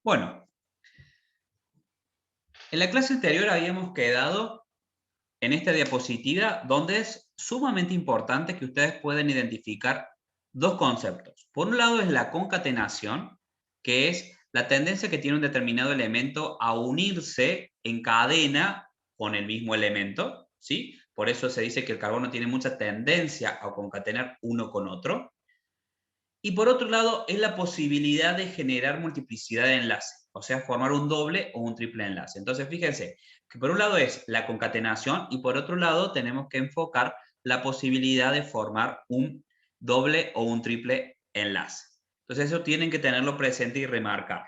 Bueno, en la clase anterior habíamos quedado en esta diapositiva donde es sumamente importante que ustedes puedan identificar dos conceptos. Por un lado es la concatenación, que es la tendencia que tiene un determinado elemento a unirse en cadena con el mismo elemento, ¿sí? Por eso se dice que el carbono tiene mucha tendencia a concatenar uno con otro. Y por otro lado, es la posibilidad de generar multiplicidad de enlaces, o sea, formar un doble o un triple enlace. Entonces, fíjense que por un lado es la concatenación y por otro lado tenemos que enfocar la posibilidad de formar un doble o un triple enlace. Entonces, eso tienen que tenerlo presente y remarcar.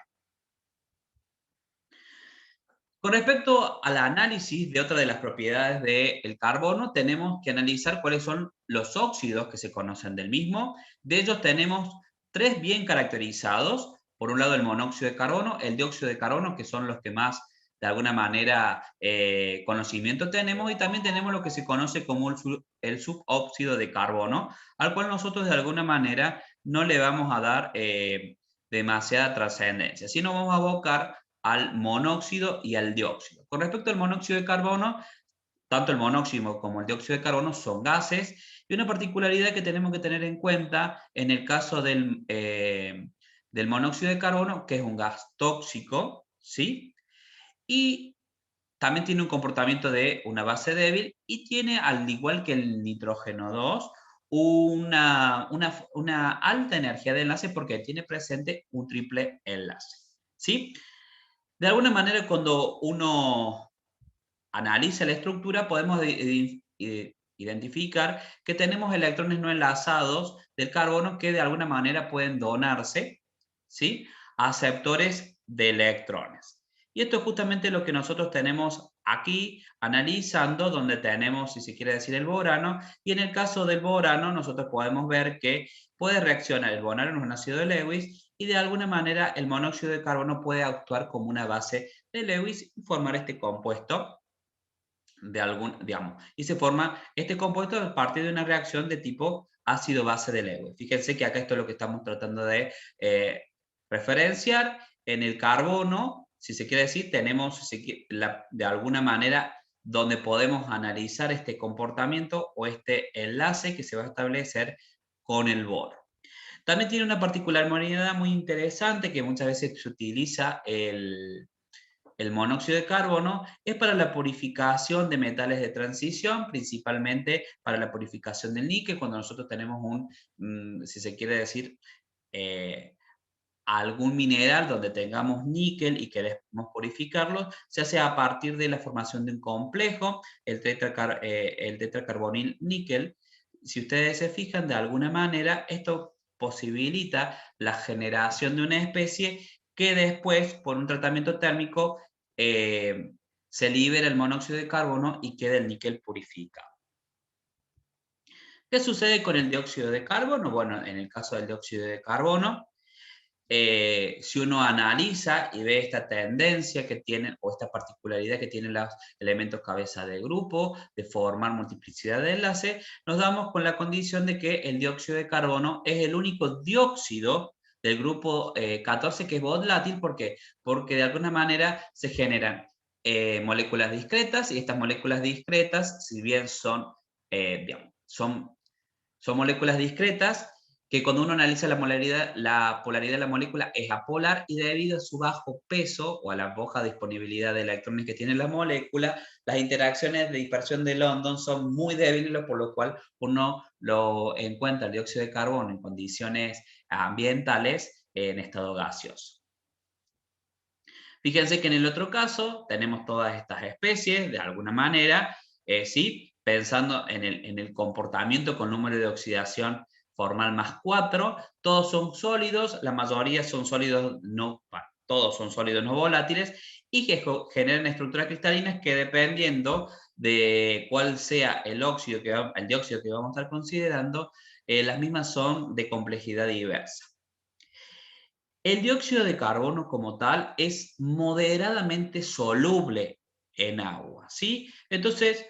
Con respecto al análisis de otra de las propiedades del carbono, tenemos que analizar cuáles son los óxidos que se conocen del mismo. De ellos tenemos tres bien caracterizados. Por un lado, el monóxido de carbono, el dióxido de carbono, que son los que más, de alguna manera, conocimiento tenemos. Y también tenemos lo que se conoce como el subóxido de carbono, al cual nosotros, de alguna manera, no le vamos a dar demasiada trascendencia, sino vamos a abocar al monóxido y al dióxido. Con respecto al monóxido de carbono, tanto el monóxido como el dióxido de carbono son gases, y una particularidad que tenemos que tener en cuenta en el caso del monóxido de carbono, que es un gas tóxico, ¿sí? Y también tiene un comportamiento de una base débil y tiene, al igual que el nitrógeno 2, una alta energía de enlace porque tiene presente un triple enlace, ¿sí? De alguna manera, cuando uno analiza la estructura, podemos identificar que tenemos electrones no enlazados del carbono que de alguna manera pueden donarse, ¿sí?, a aceptores de electrones. Y esto es justamente lo que nosotros tenemos aquí analizando, donde tenemos, si se quiere decir, el borano, y en el caso del borano nosotros podemos ver que puede reaccionar el borano en un ácido de Lewis y de alguna manera el monóxido de carbono puede actuar como una base de Lewis y formar este compuesto de algún, digamos, y se forma este compuesto a partir de una reacción de tipo ácido-base de Lewis. Fíjense que acá esto es lo que estamos tratando de referenciar. En el carbono, si se quiere decir, tenemos de alguna manera donde podemos analizar este comportamiento o este enlace que se va a establecer con el boro. También tiene una particularidad muy interesante que muchas veces se utiliza el monóxido de carbono, es para la purificación de metales de transición, principalmente para la purificación del níquel, cuando nosotros tenemos si se quiere decir, eh, algún mineral donde tengamos níquel y queremos purificarlo, se hace a partir de la formación de un complejo, el tetracarbonil níquel. Si ustedes se fijan, de alguna manera, esto posibilita la generación de una especie que después, por un tratamiento térmico, eh, se libera el monóxido de carbono y queda el níquel purificado. ¿Qué sucede con el dióxido de carbono? Bueno, en el caso del dióxido de carbono, si uno analiza y ve esta tendencia que tienen o esta particularidad que tienen los elementos cabeza de grupo de formar multiplicidad de enlace, nos damos con la condición de que el dióxido de carbono es el único dióxido del grupo 14 que es volátil. ¿Por qué? Porque de alguna manera se generan moléculas discretas, y estas moléculas discretas, si bien digamos, son moléculas discretas, que cuando uno analiza la polaridad de la molécula es apolar, y debido a su bajo peso o a la baja disponibilidad de electrones que tiene la molécula, las interacciones de dispersión de London son muy débiles, por lo cual uno lo encuentra el dióxido de carbono en condiciones ambientales en estado gaseoso. Fíjense que en el otro caso tenemos todas estas especies, de alguna manera, ¿sí?, pensando en el comportamiento con número de oxidación formal más 4, todos son sólidos, la mayoría son sólidos todos son sólidos no volátiles, y que generan estructuras cristalinas que, dependiendo de cuál sea el dióxido que vamos a estar considerando, las mismas son de complejidad diversa. El dióxido de carbono como tal es moderadamente soluble en agua, ¿sí? Entonces,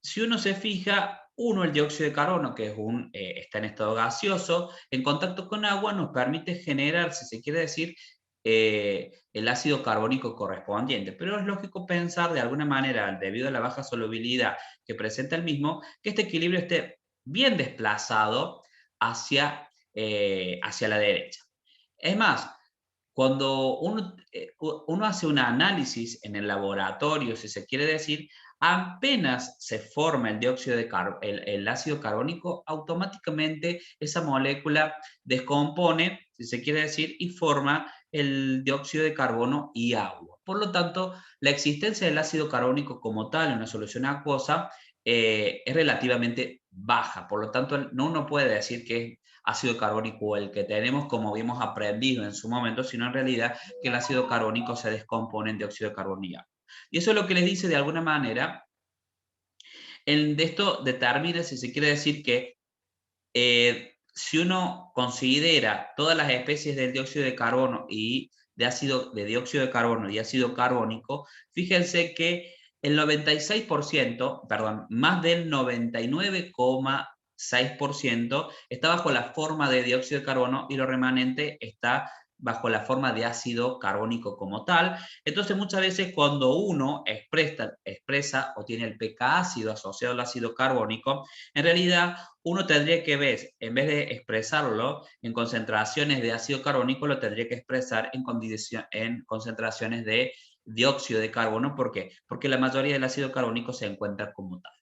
si uno se fija, el dióxido de carbono, que está en estado gaseoso, en contacto con agua nos permite generar, si se quiere decir, el ácido carbónico correspondiente. Pero es lógico pensar de alguna manera, debido a la baja solubilidad que presenta el mismo, que este equilibrio esté bien desplazado hacia la derecha. Es más, cuando uno hace un análisis en el laboratorio, si se quiere decir, apenas se forma el dióxido de el ácido carbónico, automáticamente esa molécula descompone, si se quiere decir, y forma el dióxido de carbono y agua. Por lo tanto, la existencia del ácido carbónico como tal en una solución acuosa es relativamente baja. Por lo tanto, no uno puede decir que es ácido carbónico el que tenemos como habíamos aprendido en su momento, sino en realidad que el ácido carbónico se descompone en dióxido de carbono y agua. Y eso es lo que les dice de alguna manera, de esto determina, si se quiere decir, que si uno considera todas las especies del dióxido de carbono y de dióxido de carbono y ácido carbónico, fíjense que el 96%, perdón, más del 99,6% está bajo la forma de dióxido de carbono y lo remanente está bajo la forma de ácido carbónico como tal. Entonces muchas veces cuando uno expresa o tiene el pK ácido asociado al ácido carbónico, en realidad uno tendría que ver, en vez de expresarlo en concentraciones de ácido carbónico, lo tendría que expresar en concentraciones de dióxido de carbono. ¿Por qué? Porque la mayoría del ácido carbónico se encuentra como tal.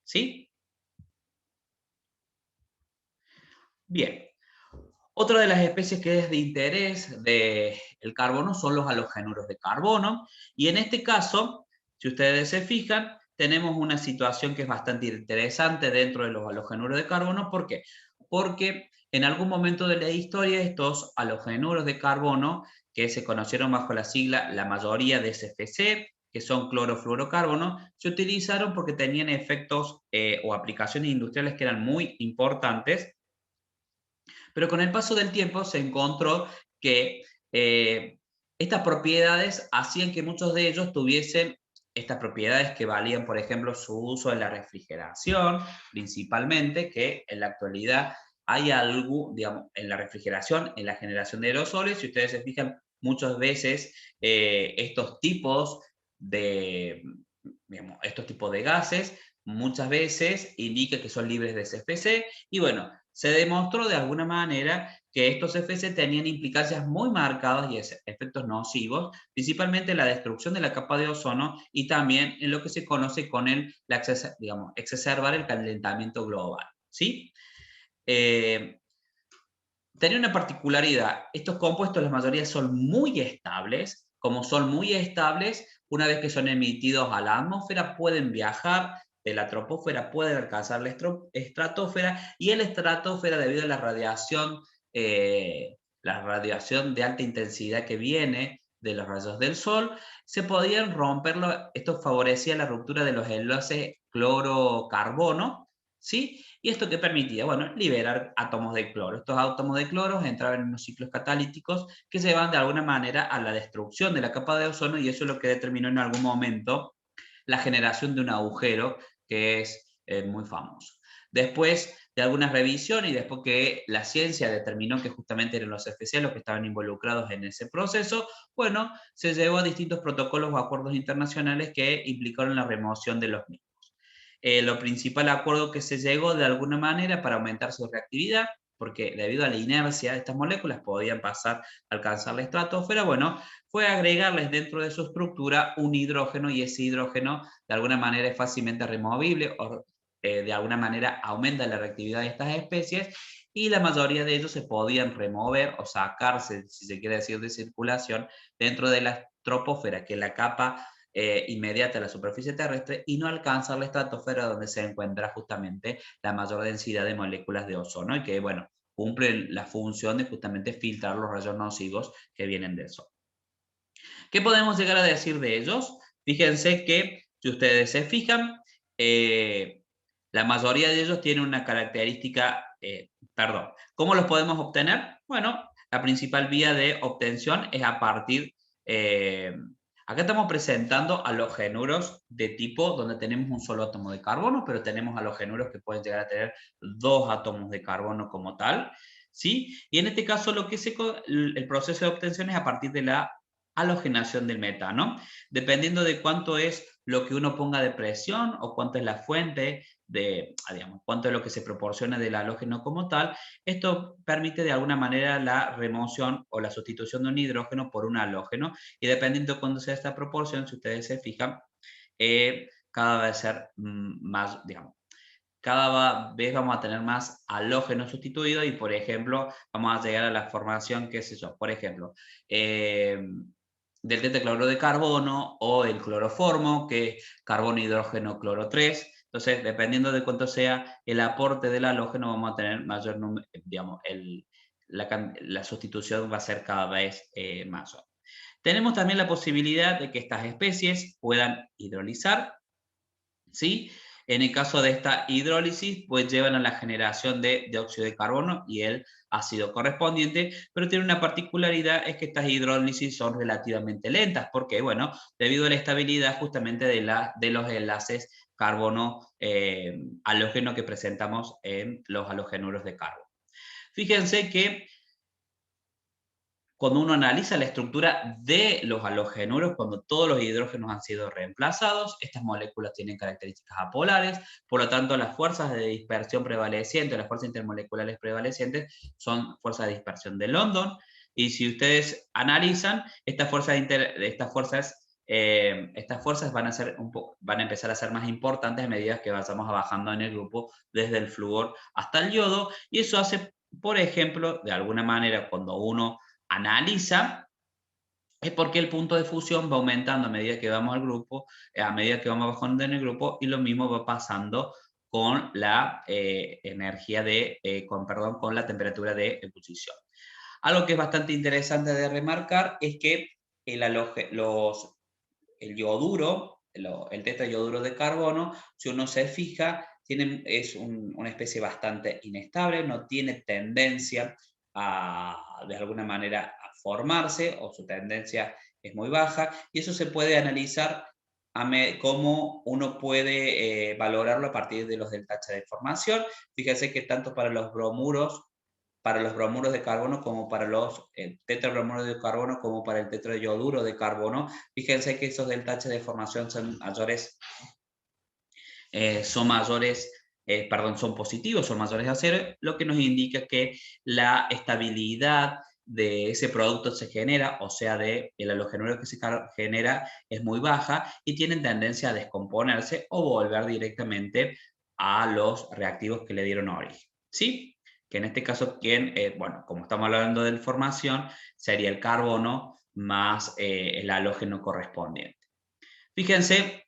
¿Sí? Bien. Otra de las especies que es de interés del carbono son los halogenuros de carbono. Y en este caso, si ustedes se fijan, tenemos una situación que es bastante interesante dentro de los halogenuros de carbono. ¿Por qué? Porque en algún momento de la historia estos halogenuros de carbono, que se conocieron bajo la sigla la mayoría de SFC, que son clorofluorocarbono, se utilizaron porque tenían efectos o aplicaciones industriales que eran muy importantes, pero con el paso del tiempo se encontró que estas propiedades hacían que muchos de ellos tuviesen estas propiedades que valían, por ejemplo, su uso en la refrigeración, principalmente, que en la actualidad hay algo, digamos, en la refrigeración, en la generación de aerosoles. Si ustedes se fijan, muchas veces estos tipos digamos, estos tipos de gases, muchas veces indica que son libres de CFC, y bueno, se demostró de alguna manera que estos CFC tenían implicancias muy marcadas y efectos nocivos, principalmente en la destrucción de la capa de ozono y también en lo que se conoce con digamos, exacerbar el calentamiento global. ¿Sí? Tenía una particularidad, estos compuestos la mayoría son muy estables, como son muy estables, una vez que son emitidos a la atmósfera pueden viajar de la troposfera, pueden alcanzar la estratosfera, y en la estratosfera, debido a la radiación de alta intensidad que viene de los rayos del sol, se podían romperlo. Esto favorecía la ruptura de los enlaces cloro-carbono, ¿sí? ¿Y esto qué permitía? Bueno, liberar átomos de cloro. Estos átomos de cloro entraban en unos ciclos catalíticos que llevan de alguna manera a la destrucción de la capa de ozono, y eso es lo que determinó en algún momento la generación de un agujero que es muy famoso. Después de algunas revisiones y después que la ciencia determinó que justamente eran los FC los que estaban involucrados en ese proceso, bueno, se llevó a distintos protocolos o acuerdos internacionales que implicaron la remoción de los mismos. Lo principal acuerdo que se llegó de alguna manera para aumentar su reactividad, porque debido a la inercia de estas moléculas podían pasar a alcanzar la estratosfera, bueno, fue agregarles dentro de su estructura un hidrógeno, y ese hidrógeno de alguna manera es fácilmente removible o de alguna manera aumenta la reactividad de estas especies, y la mayoría de ellos se podían remover o sacarse, si se quiere decir, de circulación dentro de la troposfera, que es la capa inmediata a la superficie terrestre, y no alcanzar la estratosfera, donde se encuentra justamente la mayor densidad de moléculas de ozono y que, bueno, cumplen la función de justamente filtrar los rayos nocivos que vienen del sol. ¿Qué podemos llegar a decir de ellos? Fíjense que, si ustedes se fijan, la mayoría de ellos tienen una característica, perdón, ¿cómo los podemos obtener? Bueno, la principal vía de obtención es a partir, acá estamos presentando halogenuros de tipo donde tenemos un solo átomo de carbono, pero tenemos halogenuros que pueden llegar a tener dos átomos de carbono como tal. ¿sí? Y en este caso el proceso de obtención es a partir de la halogenación del metano, dependiendo de cuánto es lo que uno ponga de presión o cuánto es la fuente digamos, cuánto es lo que se proporciona del halógeno como tal. Esto permite de alguna manera la remoción o la sustitución de un hidrógeno por un halógeno, y dependiendo de cuándo sea esta proporción, si ustedes se fijan, cada vez ser más, digamos, cada vez vamos a tener más halógenos sustituidos y, por ejemplo, vamos a llegar a la formación, qué sé yo, por ejemplo, del tetracloruro de carbono o el cloroformo, que es carbono, hidrógeno, cloro 3. Entonces, dependiendo de cuánto sea el aporte del halógeno, vamos a tener mayor número, digamos, la sustitución va a ser cada vez mayor. Tenemos también la posibilidad de que estas especies puedan hidrolizar, ¿sí? En el caso de esta hidrólisis, pues llevan a la generación de dióxido de carbono y el ácido correspondiente, pero tiene una particularidad, es que estas hidrólisis son relativamente lentas, porque, bueno, debido a la estabilidad justamente de los enlaces carbono halógeno que presentamos en los halogenuros de carbono. Fíjense que cuando uno analiza la estructura de los halogenuros, cuando todos los hidrógenos han sido reemplazados, estas moléculas tienen características apolares, por lo tanto las fuerzas de dispersión prevalecientes, las fuerzas intermoleculares prevalecientes, son fuerzas de dispersión de London, y si ustedes analizan, estas fuerzas van a empezar a ser más importantes a medida que vayamos bajando en el grupo desde el flúor hasta el yodo, y eso hace, por ejemplo, de alguna manera, cuando uno analiza, es porque el punto de fusión va aumentando a medida que vamos al grupo, a medida que vamos bajando en el grupo, y lo mismo va pasando con la energía con la temperatura de ebullición. Algo que es bastante interesante de remarcar es que el yoduro, el tetrayoduro de carbono, si uno se fija, es una especie bastante inestable, no tiene tendencia de alguna manera a formarse, o su tendencia es muy baja, y eso se puede analizar cómo uno puede valorarlo a partir de los deltas de formación. Fíjense que tanto para los bromuros de carbono como para los tetrabromuros de carbono como para el tetrayoduro de carbono, fíjense que esos deltas de formación son mayores, son positivos, son mayores a 0, lo que nos indica que la estabilidad de ese producto se genera, o sea, del halogenuro que se genera, es muy baja y tienen tendencia a descomponerse o volver directamente a los reactivos que le dieron origen, ¿sí? Que en este caso, bueno, como estamos hablando de formación, sería el carbono más el halógeno correspondiente. Fíjense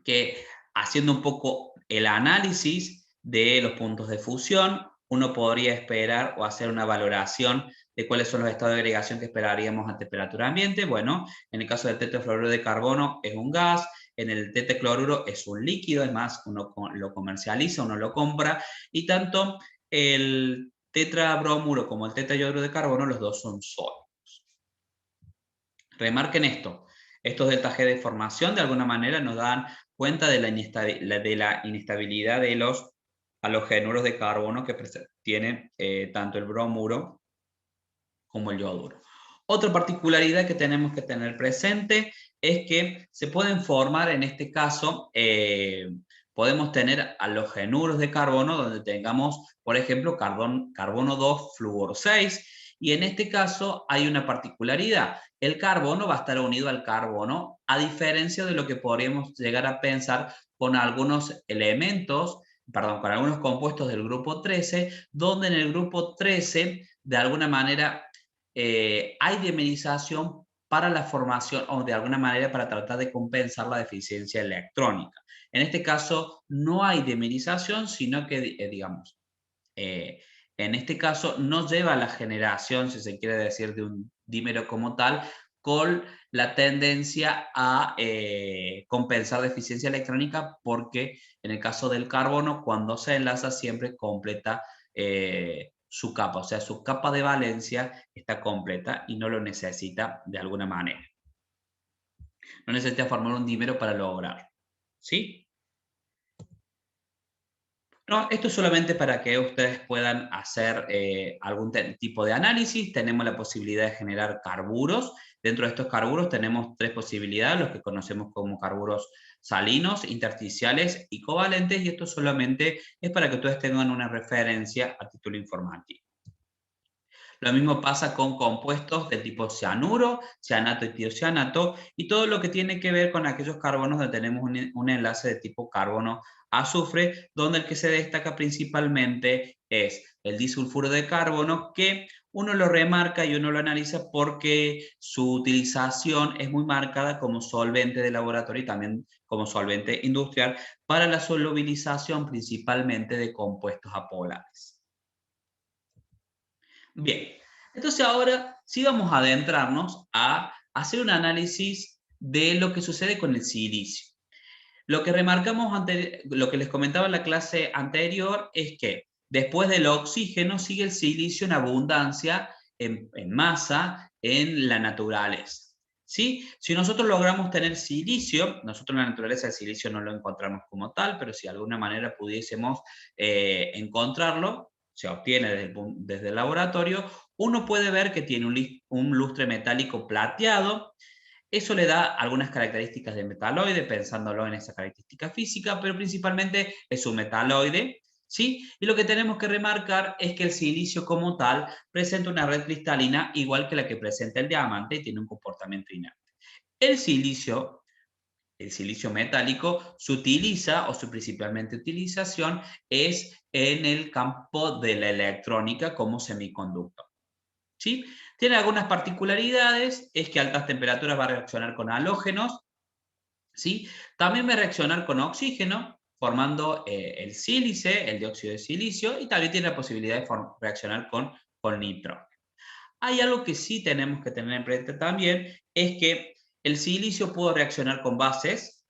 que, haciendo un poco el análisis de los puntos de fusión, uno podría esperar o hacer una valoración de cuáles son los estados de agregación que esperaríamos a temperatura ambiente. Bueno, en el caso del tetrafluoruro de carbono es un gas, en el tetracloruro es un líquido, es más, uno lo comercializa, uno lo compra, y tanto el tetrabromuro como el tetrayoduro de carbono, los dos son sólidos. Remarquen esto, estos delta G de formación de alguna manera nos dan cuenta de la inestabilidad de los halogenuros de carbono que tienen tanto el bromuro como el yoduro. Otra particularidad que tenemos que tener presente es que se pueden formar, en este caso, podemos tener halogenuros de carbono donde tengamos, por ejemplo, carbono 2, flúor 6, y en este caso hay una particularidad. El carbono va a estar unido al carbono, a diferencia de lo que podríamos llegar a pensar con algunos con algunos compuestos del grupo 13, donde en el grupo 13, de alguna manera, hay dimerización para la formación, o de alguna manera para tratar de compensar la deficiencia electrónica. En este caso no hay dimerización, sino que, digamos, en este caso no lleva a la generación, si se quiere decir, de un dímero como tal, con la tendencia a compensar deficiencia electrónica, porque en el caso del carbono, cuando se enlaza, siempre completa su capa, o sea, su capa de valencia está completa y no lo necesita de alguna manera. No necesita formar un dímero para lograrlo, ¿sí? No, esto es solamente para que ustedes puedan hacer algún tipo de análisis. Tenemos la posibilidad de generar carburos. Dentro de estos carburos tenemos tres posibilidades, los que conocemos como carburos salinos, intersticiales y covalentes, y esto solamente es para que ustedes tengan una referencia a título informativo. Lo mismo pasa con compuestos del tipo cianuro, cianato y tiocianato, y todo lo que tiene que ver con aquellos carbonos donde tenemos un enlace de tipo carbono-azufre, donde el que se destaca principalmente es el disulfuro de carbono, que uno lo remarca y uno lo analiza porque su utilización es muy marcada como solvente de laboratorio y también como solvente industrial para la solubilización principalmente de compuestos apolares. Bien, entonces ahora sí vamos a adentrarnos a hacer un análisis de lo que sucede con el silicio. Lo que remarcamos lo que les comentaba en la clase anterior es que después del oxígeno sigue el silicio en abundancia, en masa, en la naturaleza. ¿Sí? Si nosotros logramos tener silicio, nosotros en la naturaleza el silicio no lo encontramos como tal, pero si de alguna manera pudiésemos encontrarlo, se obtiene desde el laboratorio, uno puede ver que tiene un lustre metálico plateado. Eso le da algunas características de metaloide, pensándolo en esa característica física, pero principalmente es un metaloide, ¿sí? Y lo que tenemos que remarcar es que el silicio como tal presenta una red cristalina igual que la que presenta el diamante y tiene un comportamiento inerte. El silicio, el silicio metálico, se utiliza, o su principalmente utilización, es en el campo de la electrónica como semiconductor. ¿Sí? Tiene algunas particularidades, es que a altas temperaturas va a reaccionar con halógenos, ¿sí? También va a reaccionar con oxígeno, formando el sílice, el dióxido de silicio, y también tiene la posibilidad de reaccionar con nitrógeno. Hay algo que sí tenemos que tener en cuenta también, es que el silicio puede reaccionar con bases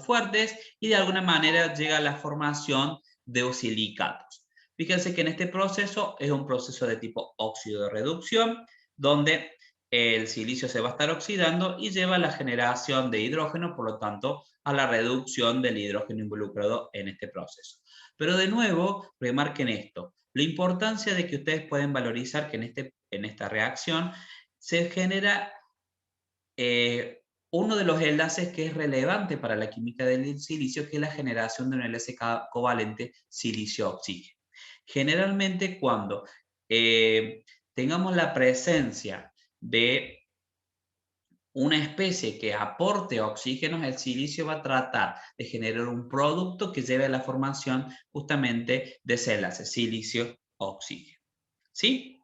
fuertes, y de alguna manera llega a la formación de silicatos. Fíjense que en este proceso es un proceso de tipo óxido de reducción, donde el silicio se va a estar oxidando y lleva a la generación de hidrógeno, por lo tanto, a la reducción del hidrógeno involucrado en este proceso. Pero de nuevo, remarquen esto, la importancia de que ustedes pueden valorizar que en esta reacción se genera uno de los enlaces que es relevante para la química del silicio, que es la generación de un enlace covalente silicio-oxígeno. Generalmente cuando tengamos la presencia de una especie que aporte oxígenos, el silicio va a tratar de generar un producto que lleve a la formación justamente de ese enlace, silicio-oxígeno. ¿Sí?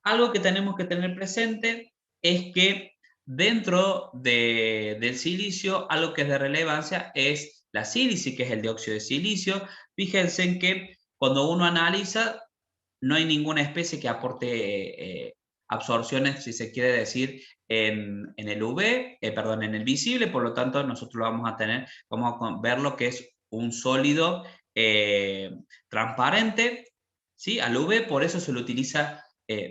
Algo que tenemos que tener presente es que dentro del silicio, algo que es de relevancia es la sílice, que es el dióxido de silicio. Fíjense en que cuando uno analiza, no hay ninguna especie que aporte absorciones, si se quiere decir, en el UV, perdón, en el visible, por lo tanto nosotros lo vamos a tener, vamos a ver lo que es un sólido transparente, ¿sí? Al UV, por eso se lo utiliza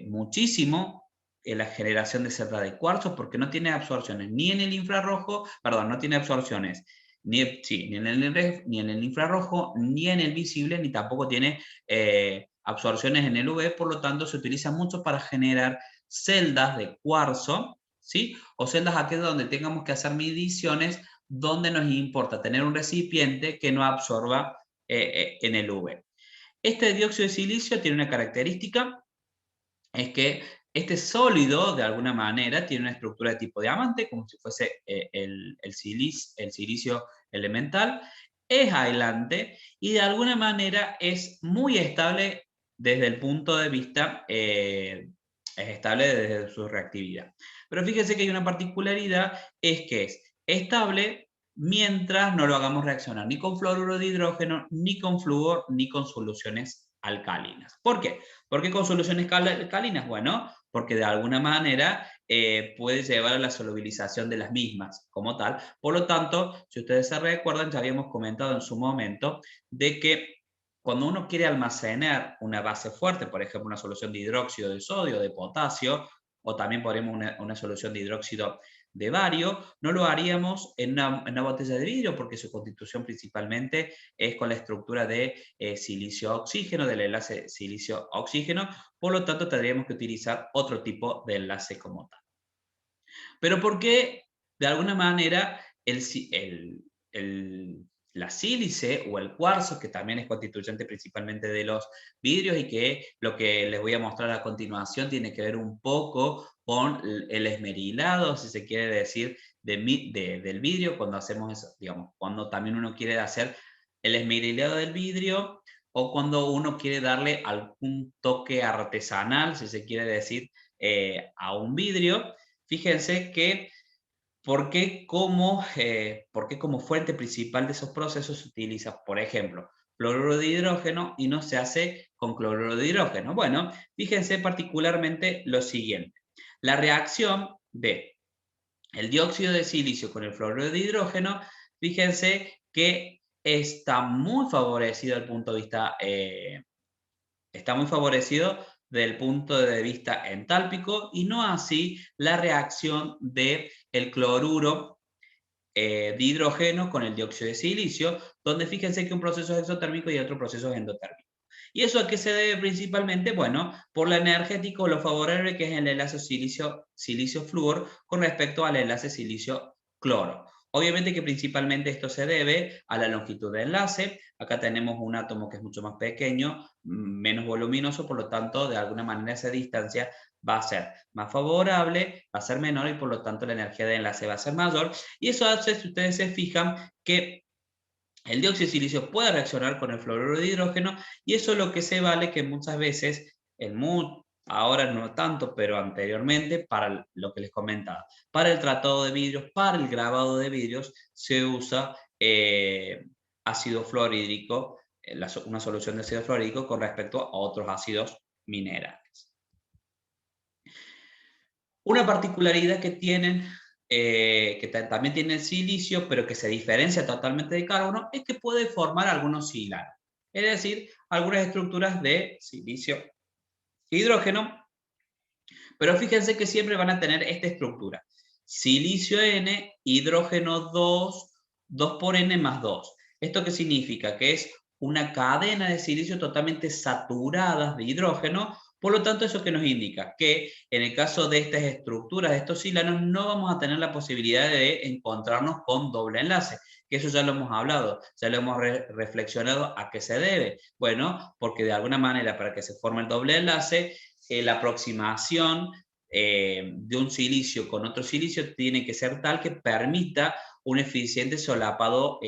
muchísimo en la generación de cerda de cuarzo, porque no tiene absorciones ni en el infrarrojo, perdón, no tiene absorciones ni en el infrarrojo, ni en el visible, ni tampoco tiene absorciones en el UV, por lo tanto se utiliza mucho para generar celdas de cuarzo, ¿sí? O celdas aquellas donde tengamos que hacer mediciones, donde nos importa tener un recipiente que no absorba en el UV. Este dióxido de silicio tiene una característica, es que este sólido, de alguna manera, tiene una estructura de tipo diamante, como si fuese el silicio elemental, es aislante y de alguna manera es muy estable desde el punto de vista, es estable desde su reactividad. Pero fíjense que hay una particularidad, es que es estable mientras no lo hagamos reaccionar ni con fluoruro de hidrógeno, ni con flúor, ni con soluciones alcalinas. ¿Por qué? ¿Por qué con soluciones alcalinas? Bueno, porque de alguna manera puede llevar a la solubilización de las mismas como tal. Por lo tanto, si ustedes se recuerdan, ya habíamos comentado en su momento de que cuando uno quiere almacenar una base fuerte, por ejemplo, una solución de hidróxido de sodio, de potasio, o también ponemos una solución de hidróxido de bario, no lo haríamos en una botella de vidrio porque su constitución principalmente es con la estructura de silicio-oxígeno, del enlace silicio-oxígeno, por lo tanto tendríamos que utilizar otro tipo de enlace como tal. Pero ¿por qué de alguna manera la sílice o el cuarzo, que también es constituyente principalmente de los vidrios y que lo que les voy a mostrar a continuación tiene que ver un poco con el esmerilado, si se quiere decir, del vidrio, cuando hacemos eso, digamos, cuando también uno quiere hacer el esmerilado del vidrio o cuando uno quiere darle algún toque artesanal, si se quiere decir, a un vidrio. Fíjense que por qué como fuente principal de esos procesos se utiliza, por ejemplo, fluoruro de hidrógeno y no se hace con cloruro de hidrógeno. Bueno, fíjense particularmente lo siguiente. La reacción de el dióxido de silicio con el fluoruro de hidrógeno, fíjense que está muy favorecido al punto de vista está muy favorecido del punto de vista entálpico y no así la reacción del cloruro de hidrógeno con el dióxido de silicio, donde fíjense que un proceso es exotérmico y otro proceso es endotérmico. ¿Y eso a qué se debe principalmente? Bueno, por la energética o lo favorable que es el enlace silicio-flúor con respecto al enlace silicio-cloro. Obviamente que principalmente esto se debe a la longitud de enlace. Acá tenemos un átomo que es mucho más pequeño, menos voluminoso, por lo tanto, de alguna manera esa distancia va a ser más favorable, va a ser menor y por lo tanto la energía de enlace va a ser mayor. Y eso hace, si ustedes se fijan, que el dióxido de silicio puede reaccionar con el fluoruro de hidrógeno y eso es lo que se vale que muchas veces, ahora no tanto, pero anteriormente, para lo que les comentaba, para el tratado de vidrios, para el grabado de vidrios, se usa ácido fluorhídrico, una solución de ácido fluorhídrico con respecto a otros ácidos minerales. Una particularidad que tienen, también tiene el silicio, pero que se diferencia totalmente del carbono, es que puede formar algunos silanos. Es decir, algunas estructuras de silicio e hidrógeno, pero fíjense que siempre van a tener esta estructura. Silicio N, hidrógeno 2, 2 por N más 2. ¿Esto qué significa? Que es una cadena de silicio totalmente saturadas de hidrógeno. Por lo tanto, ¿eso qué nos indica? Que en el caso de estas estructuras, de estos silanos, no vamos a tener la posibilidad de encontrarnos con doble enlace, que eso ya lo hemos hablado, ya lo hemos reflexionado a qué se debe. Bueno, porque de alguna manera para que se forme el doble enlace, la aproximación de un silicio con otro silicio tiene que ser tal que permita un eficiente solapado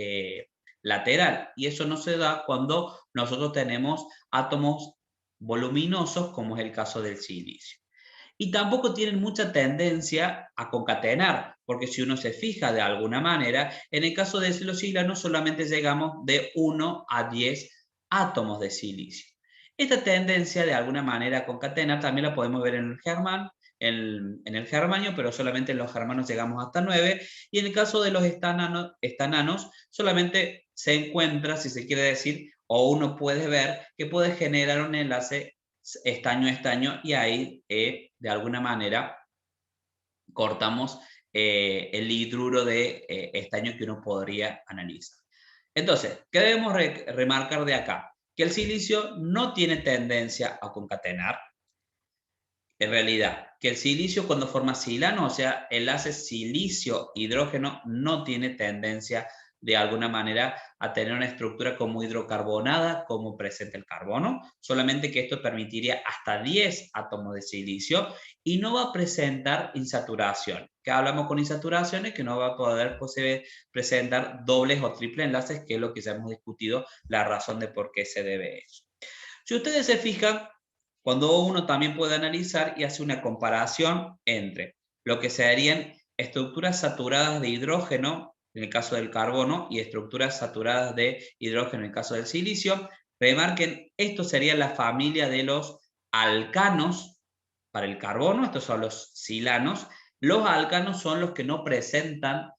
lateral. Y eso no se da cuando nosotros tenemos átomos voluminosos, como es el caso del silicio. Y tampoco tienen mucha tendencia a concatenar, porque si uno se fija de alguna manera, en el caso de los silanos solamente llegamos de 1 a 10 átomos de silicio. Esta tendencia de alguna manera a concatenar también la podemos ver en el germanio, pero solamente en los germanos llegamos hasta 9, y en el caso de los estananos solamente se encuentra, si se quiere decir, o uno puede ver que puede generar un enlace estaño-estaño y ahí de alguna manera cortamos el hidruro de estaño que uno podría analizar. Entonces, ¿qué debemos remarcar de acá? Que el silicio no tiene tendencia a concatenar. En realidad, que el silicio cuando forma silano, o sea, enlace silicio-hidrógeno, no tiene tendencia de alguna manera a tener una estructura como hidrocarbonada, como presenta el carbono, solamente que esto permitiría hasta 10 átomos de silicio y no va a presentar insaturación. ¿Qué hablamos con insaturaciones? Que no va a poder presentar dobles o triples enlaces, que es lo que ya hemos discutido, la razón de por qué se debe eso. Si ustedes se fijan, cuando uno también puede analizar y hace una comparación entre lo que serían estructuras saturadas de hidrógeno, en el caso del carbono, y estructuras saturadas de hidrógeno, en el caso del silicio, remarquen, esto sería la familia de los alcanos para el carbono, estos son los silanos. Los alcanos son los que no presentan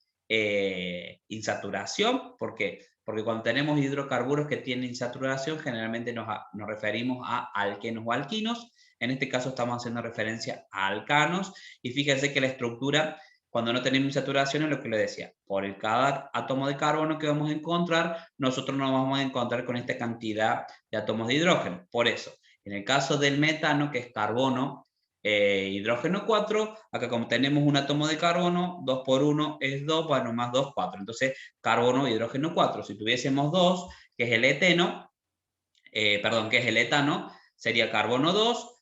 insaturación, porque cuando tenemos hidrocarburos que tienen insaturación, generalmente nos referimos a alquenos o alquinos. En este caso estamos haciendo referencia a alcanos. Y fíjense que la estructura, cuando no tenemos insaturación, es lo que le decía. Por cada átomo de carbono que vamos a encontrar, nosotros nos vamos a encontrar con esta cantidad de átomos de hidrógeno. Por eso, en el caso del metano, que es carbono, hidrógeno 4, acá como tenemos un átomo de carbono, 2 por 1 es 2, bueno, más 2, 4. Entonces, carbono, hidrógeno 4. Si tuviésemos 2, que es el eteno, perdón, que es el etano, sería carbono 2,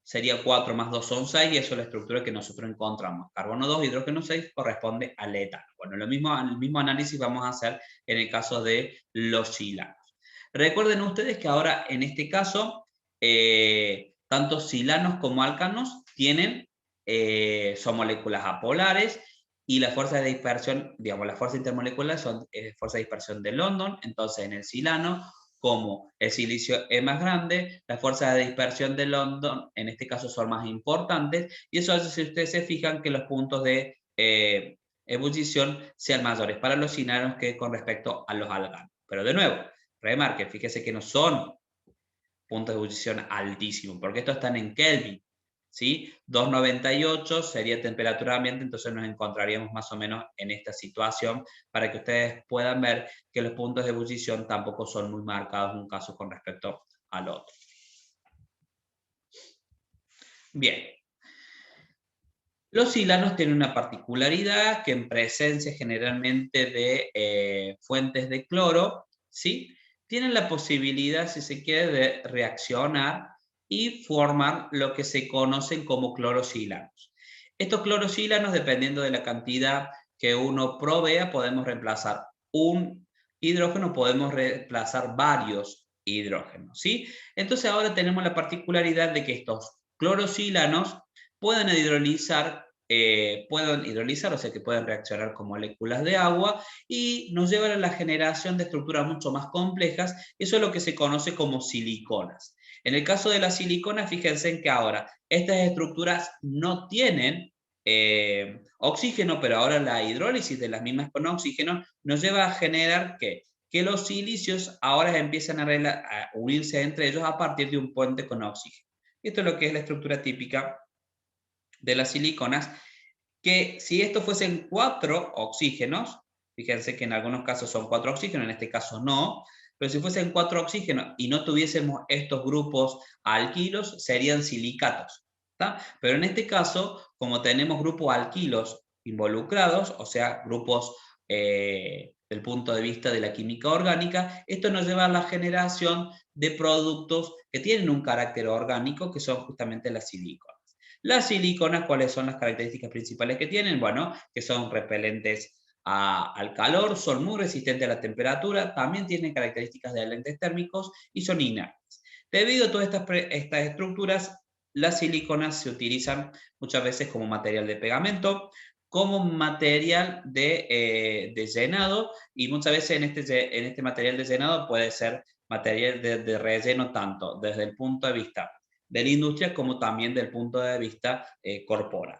sería 4 más 2 son 6, y eso es la estructura que nosotros encontramos. Carbono 2, hidrógeno 6 corresponde al etano. Bueno, el mismo análisis vamos a hacer en el caso de los silanos. Recuerden ustedes que ahora, en este caso, tanto silanos como alcanos tienen, son moléculas apolares, y las fuerzas de dispersión, digamos, las fuerzas intermoleculares son fuerzas de dispersión de London. Entonces, en el silano, como el silicio es más grande, las fuerzas de dispersión de London en este caso son más importantes, y eso hace, si ustedes se fijan, que los puntos de ebullición sean mayores para los silanos que con respecto a los alcanos. Pero de nuevo, remarque, fíjese que no son puntos de ebullición altísimos, porque estos están en Kelvin, ¿sí? 298 sería temperatura ambiente, entonces nos encontraríamos más o menos en esta situación, para que ustedes puedan ver que los puntos de ebullición tampoco son muy marcados un caso con respecto al otro. Bien. Los silanos tienen una particularidad, que en presencia generalmente de fuentes de cloro, ¿sí?, tienen la posibilidad, si se quiere, de reaccionar y formar lo que se conocen como clorosilanos. Estos clorosilanos, dependiendo de la cantidad que uno provea, podemos reemplazar un hidrógeno, podemos reemplazar varios hidrógenos, ¿sí? Entonces ahora tenemos la particularidad de que estos clorosilanos pueden hidrolizar, o sea que pueden reaccionar con moléculas de agua, y nos llevan a la generación de estructuras mucho más complejas. Eso es lo que se conoce como siliconas. En el caso de las siliconas, fíjense en que ahora estas estructuras no tienen oxígeno, pero ahora la hidrólisis de las mismas con oxígeno nos lleva a generar que los silicios ahora empiezan a unirse entre ellos a partir de un puente con oxígeno. Esto es lo que es la estructura típica de las siliconas, que si esto fuesen 4 oxígenos, fíjense que en algunos casos son 4 oxígenos, en este caso no, pero si fuesen 4 oxígenos y no tuviésemos estos grupos alquilos, serían silicatos, ¿tá? Pero en este caso, como tenemos grupos alquilos involucrados, o sea, grupos del punto de vista de la química orgánica, esto nos lleva a la generación de productos que tienen un carácter orgánico, que son justamente las siliconas. Las siliconas, ¿cuáles son las características principales que tienen? Bueno, que son repelentes al calor, son muy resistentes a la temperatura, también tienen características de aislantes térmicos y son inertes. Debido a todas estas estructuras, las siliconas se utilizan muchas veces como material de pegamento, como material de llenado, y muchas veces en este material de llenado puede ser material de relleno, tanto desde el punto de vista de la industria como también del punto de vista corporal.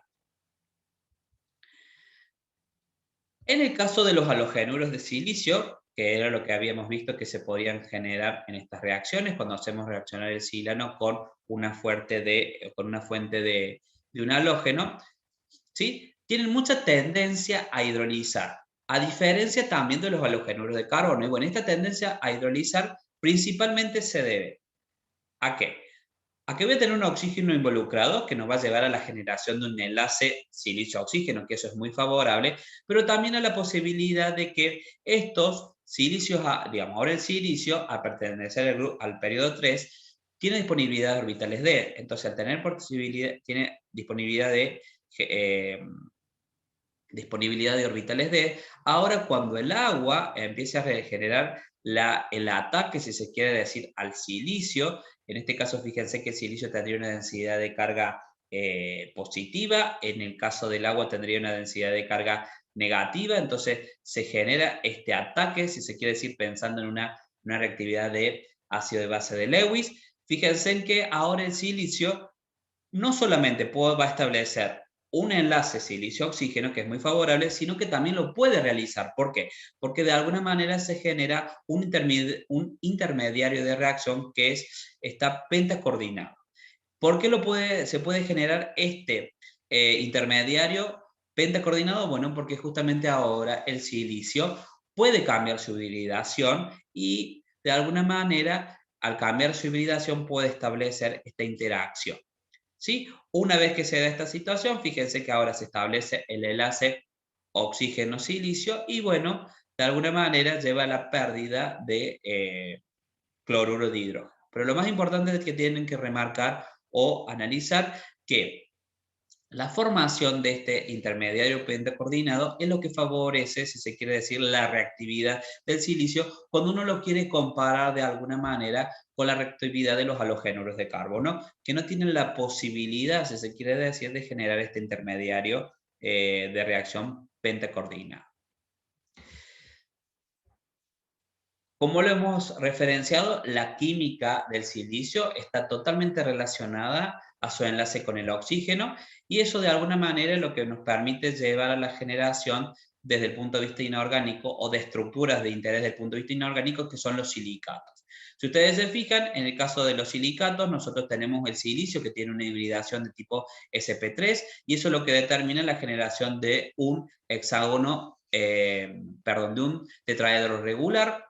En el caso de los halogenuros de silicio, que era lo que habíamos visto que se podían generar en estas reacciones, cuando hacemos reaccionar el silano con una fuente de un halógeno, ¿sí?, tienen mucha tendencia a hidrolizar, a diferencia también de los halogenuros de carbono. Y bueno, esta tendencia a hidrolizar principalmente se debe ¿a qué? A que voy a tener un oxígeno involucrado, que nos va a llevar a la generación de un enlace silicio-oxígeno, que eso es muy favorable, pero también a la posibilidad de que estos silicios, digamos, ahora el silicio, al pertenecer al periodo 3, tiene disponibilidad de orbitales D. Entonces, al tener tiene disponibilidad de orbitales D, ahora cuando el agua empiece a regenerar el ataque, si se quiere decir, al silicio, en este caso fíjense que el silicio tendría una densidad de carga positiva, en el caso del agua tendría una densidad de carga negativa, entonces se genera este ataque, si se quiere decir, pensando en una reactividad de ácido de base de Lewis. Fíjense en que ahora el silicio no solamente va a establecer un enlace silicio-oxígeno, que es muy favorable, sino que también lo puede realizar. ¿Por qué? Porque de alguna manera se genera un intermediario de reacción que está pentacoordinado. ¿Por qué se puede generar este intermediario? Pentacoordinado, bueno, porque justamente ahora el silicio puede cambiar su hibridación y de alguna manera, al cambiar su hibridación, puede establecer esta interacción. ¿Sí? Una vez que se da esta situación, fíjense que ahora se establece el enlace oxígeno-silicio y bueno, de alguna manera lleva a la pérdida de cloruro de hidrógeno. Pero lo más importante es que tienen que remarcar o analizar que la formación de este intermediario pentacoordinado es lo que favorece, si se quiere decir, la reactividad del silicio cuando uno lo quiere comparar de alguna manera con la reactividad de los halogénuros de carbono, que no tienen la posibilidad, si se quiere decir, de generar este intermediario de reacción pentacoordinada. Como lo hemos referenciado, la química del silicio está totalmente relacionada a su enlace con el oxígeno y eso de alguna manera es lo que nos permite llevar a la generación desde el punto de vista inorgánico o de estructuras de interés desde el punto de vista inorgánico que son los silicatos. Si ustedes se fijan, en el caso de los silicatos, nosotros tenemos el silicio que tiene una hibridación de tipo sp3 y eso es lo que determina la generación de un hexágono, de un tetraedro regular.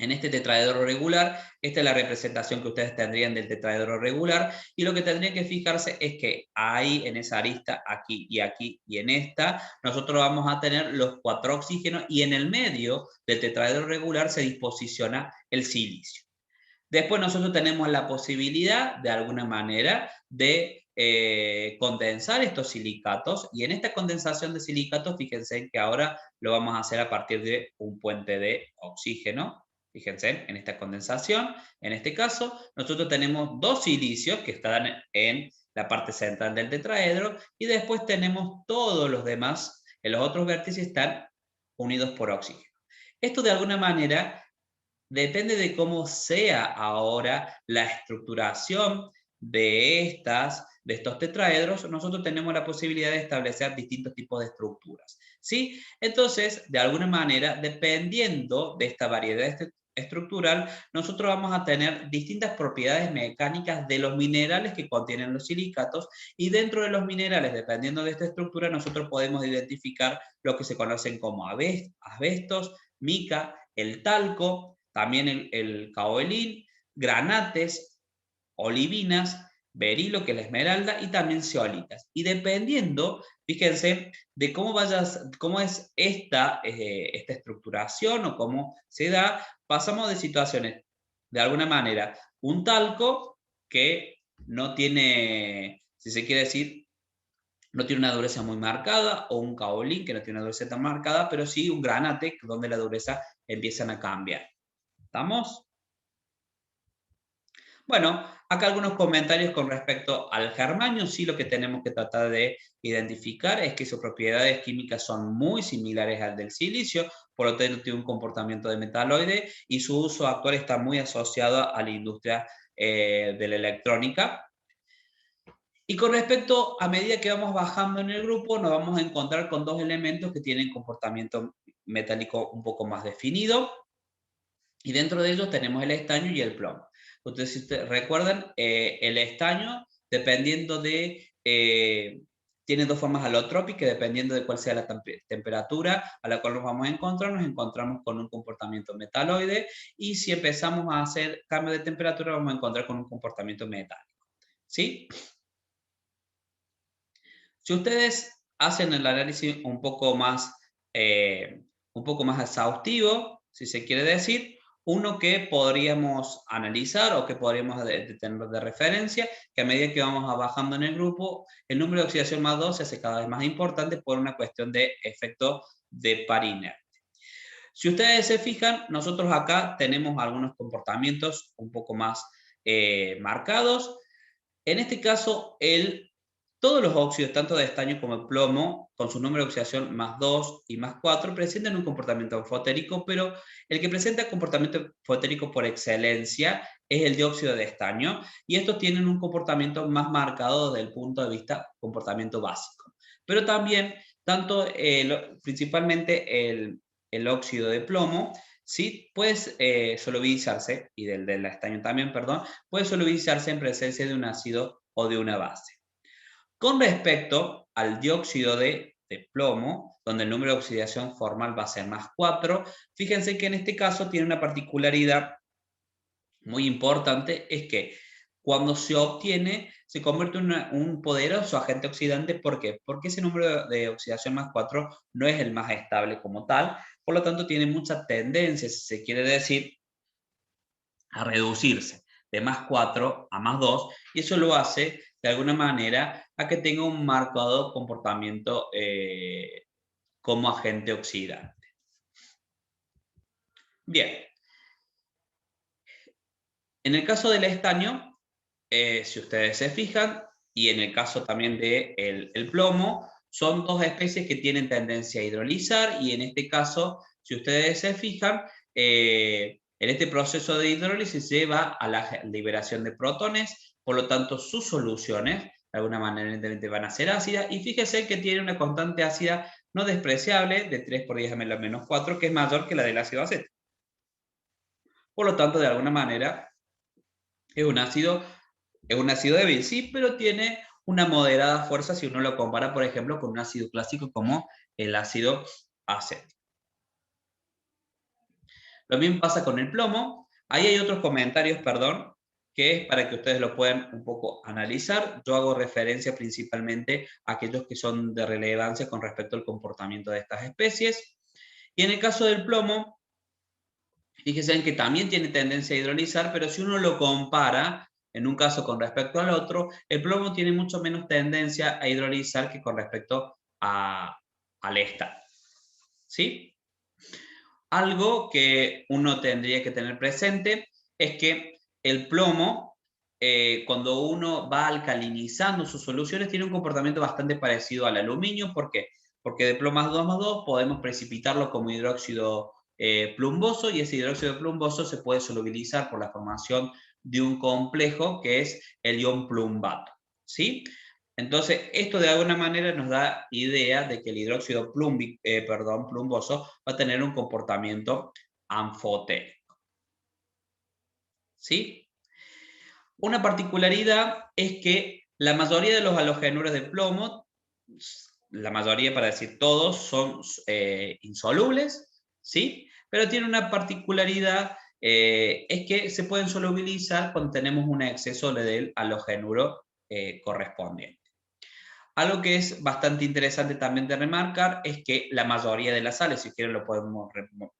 En este tetraedro regular, esta es la representación que ustedes tendrían del tetraedro regular, y lo que tendrían que fijarse es que ahí, en esa arista, aquí y en esta, nosotros vamos a tener los 4 oxígenos, y en el medio del tetraedro regular se disposiciona el silicio. Después nosotros tenemos la posibilidad, de alguna manera, de condensar estos silicatos, y en esta condensación de silicatos, fíjense que ahora lo vamos a hacer a partir de un puente de oxígeno. Fíjense en esta condensación. En este caso, nosotros tenemos 2 silicios que están en la parte central del tetraedro y después tenemos todos los demás, en los otros vértices están unidos por oxígeno. Esto de alguna manera depende de cómo sea ahora la estructuración de estos tetraedros, nosotros tenemos la posibilidad de establecer distintos tipos de estructuras, ¿sí? Entonces, de alguna manera, dependiendo de esta variedad estructural, nosotros vamos a tener distintas propiedades mecánicas de los minerales que contienen los silicatos, y dentro de los minerales, dependiendo de esta estructura, nosotros podemos identificar lo que se conocen como asbestos, mica, el talco, también el caolín, granates, olivinas, berilo, que es la esmeralda, y también zeolitas. Y dependiendo, fíjense, de cómo es esta estructuración o cómo se da, pasamos de situaciones, de alguna manera, un talco que no tiene, si se quiere decir, no tiene una dureza muy marcada, o un caolín que no tiene una dureza tan marcada, pero sí un granate donde la dureza empiezan a cambiar. ¿Estamos? Bueno, acá algunos comentarios con respecto al germanio. Sí, lo que tenemos que tratar de identificar es que sus propiedades químicas son muy similares al del silicio, por lo tanto tiene un comportamiento de metaloide y su uso actual está muy asociado a la industria de la electrónica. Y con respecto, a medida que vamos bajando en el grupo, nos vamos a encontrar con 2 elementos que tienen comportamiento metálico un poco más definido. Y dentro de ellos tenemos el estaño y el plomo. Entonces, si ustedes recuerdan, el estaño, dependiendo de, tiene 2 formas alotrópicas, dependiendo de cuál sea la temperatura a la cual nos vamos a encontrar, nos encontramos con un comportamiento metaloide, y si empezamos a hacer cambio de temperatura, vamos a encontrar con un comportamiento metálico. ¿Sí? Si ustedes hacen el análisis un poco más exhaustivo, si se quiere decir, uno que podríamos analizar o que podríamos tener de referencia, que a medida que vamos bajando en el grupo, el número de oxidación más 2 se hace cada vez más importante por una cuestión de efecto de par inerte. Si ustedes se fijan, nosotros acá tenemos algunos comportamientos un poco más marcados. En este caso, todos los óxidos, tanto de estaño como de plomo, con su número de oxidación más 2 y más 4, presentan un comportamiento fotérico, pero el que presenta comportamiento fotérico por excelencia es el dióxido de estaño, y estos tienen un comportamiento más marcado desde el punto de vista comportamiento básico. Pero también, principalmente el óxido de plomo, sí puede solubilizarse, y del estaño también, perdón, puede solubilizarse en presencia de un ácido o de una base. Con respecto al dióxido de de plomo, donde el número de oxidación formal va a ser más 4. Fíjense que en este caso tiene una particularidad muy importante, es que cuando se obtiene, se convierte en un poderoso agente oxidante. ¿Por qué? Porque ese número de oxidación más 4 no es el más estable como tal, por lo tanto tiene mucha tendencia, si se quiere decir, a reducirse de más 4 a más 2, y eso lo hace de alguna manera a que tenga un marcado comportamiento como agente oxidante. Bien, en el caso del estaño, si ustedes se fijan, y en el caso también de el plomo, son dos especies que tienen tendencia a hidrolizar, y en este caso, si ustedes se fijan, en este proceso de hidrólisis se lleva a la liberación de protones, por lo tanto sus soluciones de alguna manera evidentemente van a ser ácidas, y fíjese que tiene una constante ácida no despreciable de 3 por 10 a la menos 4, que es mayor que la del ácido acético. Por lo tanto, de alguna manera, es un ácido débil, sí, pero tiene una moderada fuerza si uno lo compara, por ejemplo, con un ácido clásico como el ácido acético. Lo mismo pasa con el plomo. Ahí hay otros comentarios, perdón, que es para que ustedes lo puedan un poco analizar. Yo hago referencia principalmente a aquellos que son de relevancia con respecto al comportamiento de estas especies. Y en el caso del plomo, fíjense en que también tiene tendencia a hidrolizar, pero si uno lo compara, en un caso con respecto al otro, el plomo tiene mucho menos tendencia a hidrolizar que con respecto al esta. ¿Sí? Algo que uno tendría que tener presente es que el plomo, cuando uno va alcalinizando sus soluciones, tiene un comportamiento bastante parecido al aluminio. ¿Por qué? Porque de plomo más 2 más 2 podemos precipitarlo como hidróxido plumboso, y ese hidróxido plumboso se puede solubilizar por la formación de un complejo que es el ion plumbato. ¿Sí? Entonces, esto de alguna manera nos da idea de que el hidróxido plumboso va a tener un comportamiento anfotérico. ¿Sí? Una particularidad es que la mayoría de los halogenuros de plomo, la mayoría para decir todos, son insolubles, ¿sí? Pero tiene una particularidad, es que se pueden solubilizar cuando tenemos un exceso del halogenuro correspondiente. Algo que es bastante interesante también de remarcar es que la mayoría de las sales, si quieren lo podemos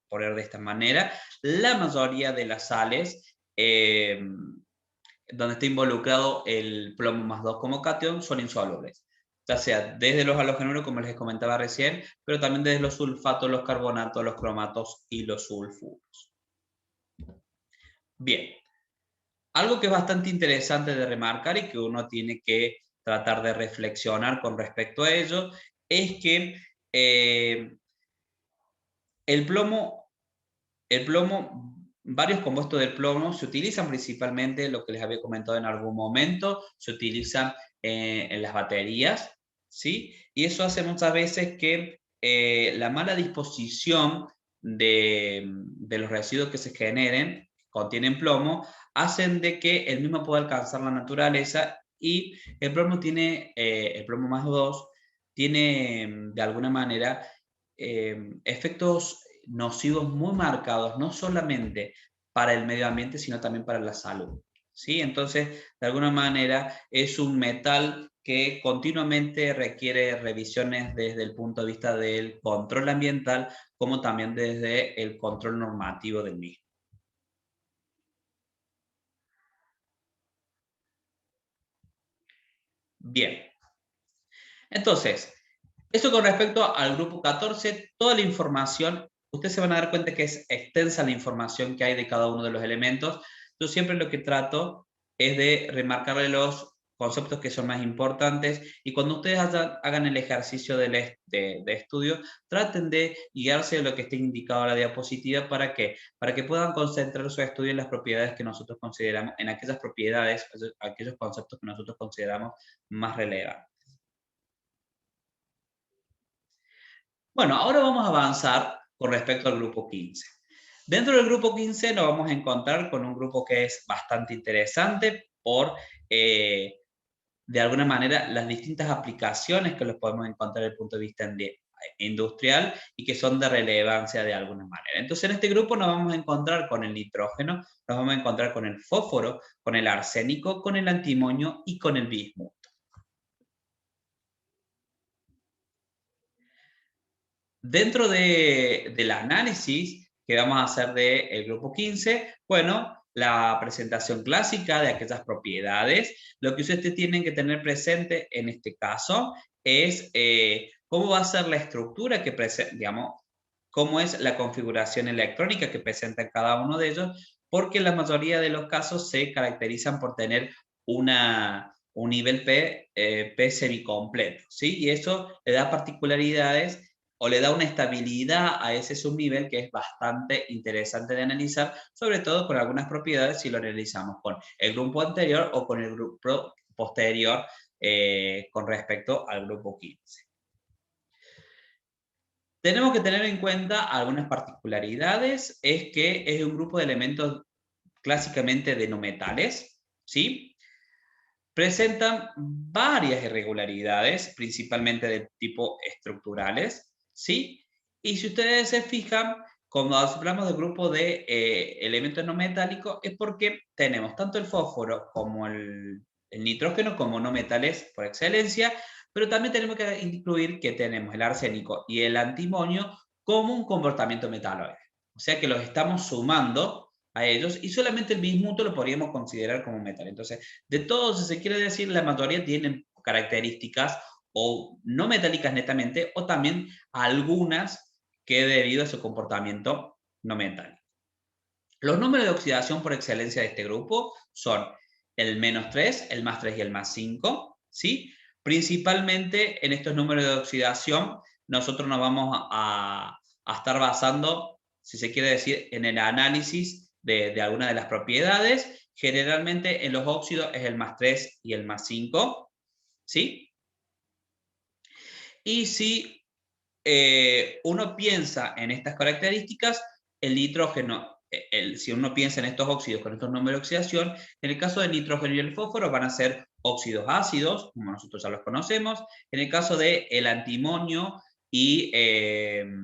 poner de esta manera, la mayoría de las sales donde está involucrado el plomo más 2 como cation son insolubles, ya sea desde los halogenuros, como les comentaba recién, pero también desde los sulfatos, los carbonatos, los cromatos y los sulfuros. Bien, algo que es bastante interesante de remarcar y que uno tiene que tratar de reflexionar con respecto a ello, es que el plomo, varios compuestos del plomo se utilizan principalmente, lo que les había comentado en algún momento, se utilizan en las baterías, ¿sí? Y eso hace muchas veces que la mala disposición de los residuos que se generen, que contienen plomo, hacen de que el mismo pueda alcanzar la naturaleza, y el plomo más 2 tiene de alguna manera efectos nocivos muy marcados, no solamente para el medio ambiente, sino también para la salud. ¿Sí? Entonces, de alguna manera, es un metal que continuamente requiere revisiones desde el punto de vista del control ambiental, como también desde el control normativo del mismo. Bien, entonces, esto con respecto al grupo 14, toda la información, ustedes se van a dar cuenta que es extensa la información que hay de cada uno de los elementos. Yo siempre lo que trato es de remarcarle los conceptos que son más importantes, y cuando ustedes hagan el ejercicio de estudio, traten de guiarse de lo que esté indicado en la diapositiva. ¿Para qué? Para que puedan concentrar su estudio en las propiedades que nosotros consideramos, en aquellas propiedades, aquellos conceptos que nosotros consideramos más relevantes. Bueno, ahora vamos a avanzar con respecto al grupo 15. Dentro del grupo 15 nos vamos a encontrar con un grupo que es bastante interesante por de alguna manera las distintas aplicaciones que los podemos encontrar desde el punto de vista industrial y que son de relevancia de alguna manera. Entonces en este grupo nos vamos a encontrar con el nitrógeno, nos vamos a encontrar con el fósforo, con el arsénico, con el antimonio y con el bismuto. Dentro del análisis que vamos a hacer del grupo 15, bueno, la presentación clásica de aquellas propiedades, lo que ustedes tienen que tener presente en este caso es cómo va a ser la estructura que presenta, digamos, cómo es la configuración electrónica que presenta cada uno de ellos, porque la mayoría de los casos se caracterizan por tener un nivel P semicompleto, ¿sí? Y eso le da particularidades o le da una estabilidad a ese subnivel que es bastante interesante de analizar, sobre todo con algunas propiedades si lo analizamos con el grupo anterior o con el grupo posterior con respecto al grupo 15. Tenemos que tener en cuenta algunas particularidades, es que es un grupo de elementos clásicamente de no metales, ¿sí? Presentan varias irregularidades, principalmente de tipo estructurales, ¿sí? Y si ustedes se fijan, cuando hablamos del grupo de elementos no metálicos, es porque tenemos tanto el fósforo como el nitrógeno como no metales por excelencia, pero también tenemos que incluir que tenemos el arsénico y el antimonio como un comportamiento metaloide. O sea que los estamos sumando a ellos y solamente el bismuto lo podríamos considerar como metal. Entonces, de todos, si se quiere decir, la mayoría tienen características o no metálicas netamente, o también algunas que debido a su comportamiento no metálico. Los números de oxidación por excelencia de este grupo son el -3, el +3 y el +5, ¿sí? Principalmente en estos números de oxidación, nosotros nos vamos a estar basando, si se quiere decir, en el análisis de algunas de las propiedades. Generalmente en los óxidos es el +3 y el +5, ¿sí? Y si uno piensa en estas características, el nitrógeno, si uno piensa en estos óxidos con estos números de oxidación, en el caso del nitrógeno y el fósforo van a ser óxidos ácidos, como nosotros ya los conocemos. En el caso del antimonio y el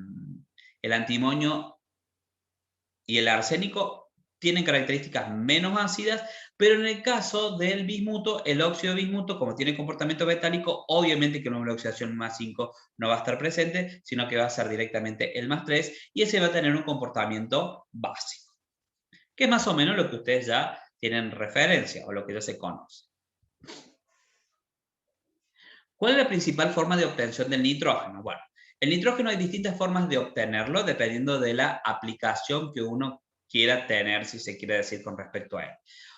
arsénico tienen características menos ácidas, pero en el caso del bismuto, el óxido de bismuto, como tiene comportamiento metálico, obviamente que el número de oxidación +5 no va a estar presente, sino que va a ser directamente el +3, y ese va a tener un comportamiento básico, que es más o menos lo que ustedes ya tienen referencia, o lo que ya se conoce. ¿Cuál es la principal forma de obtención del nitrógeno? Bueno, el nitrógeno hay distintas formas de obtenerlo dependiendo de la aplicación que uno quiera tener, si se quiere decir, con respecto a él.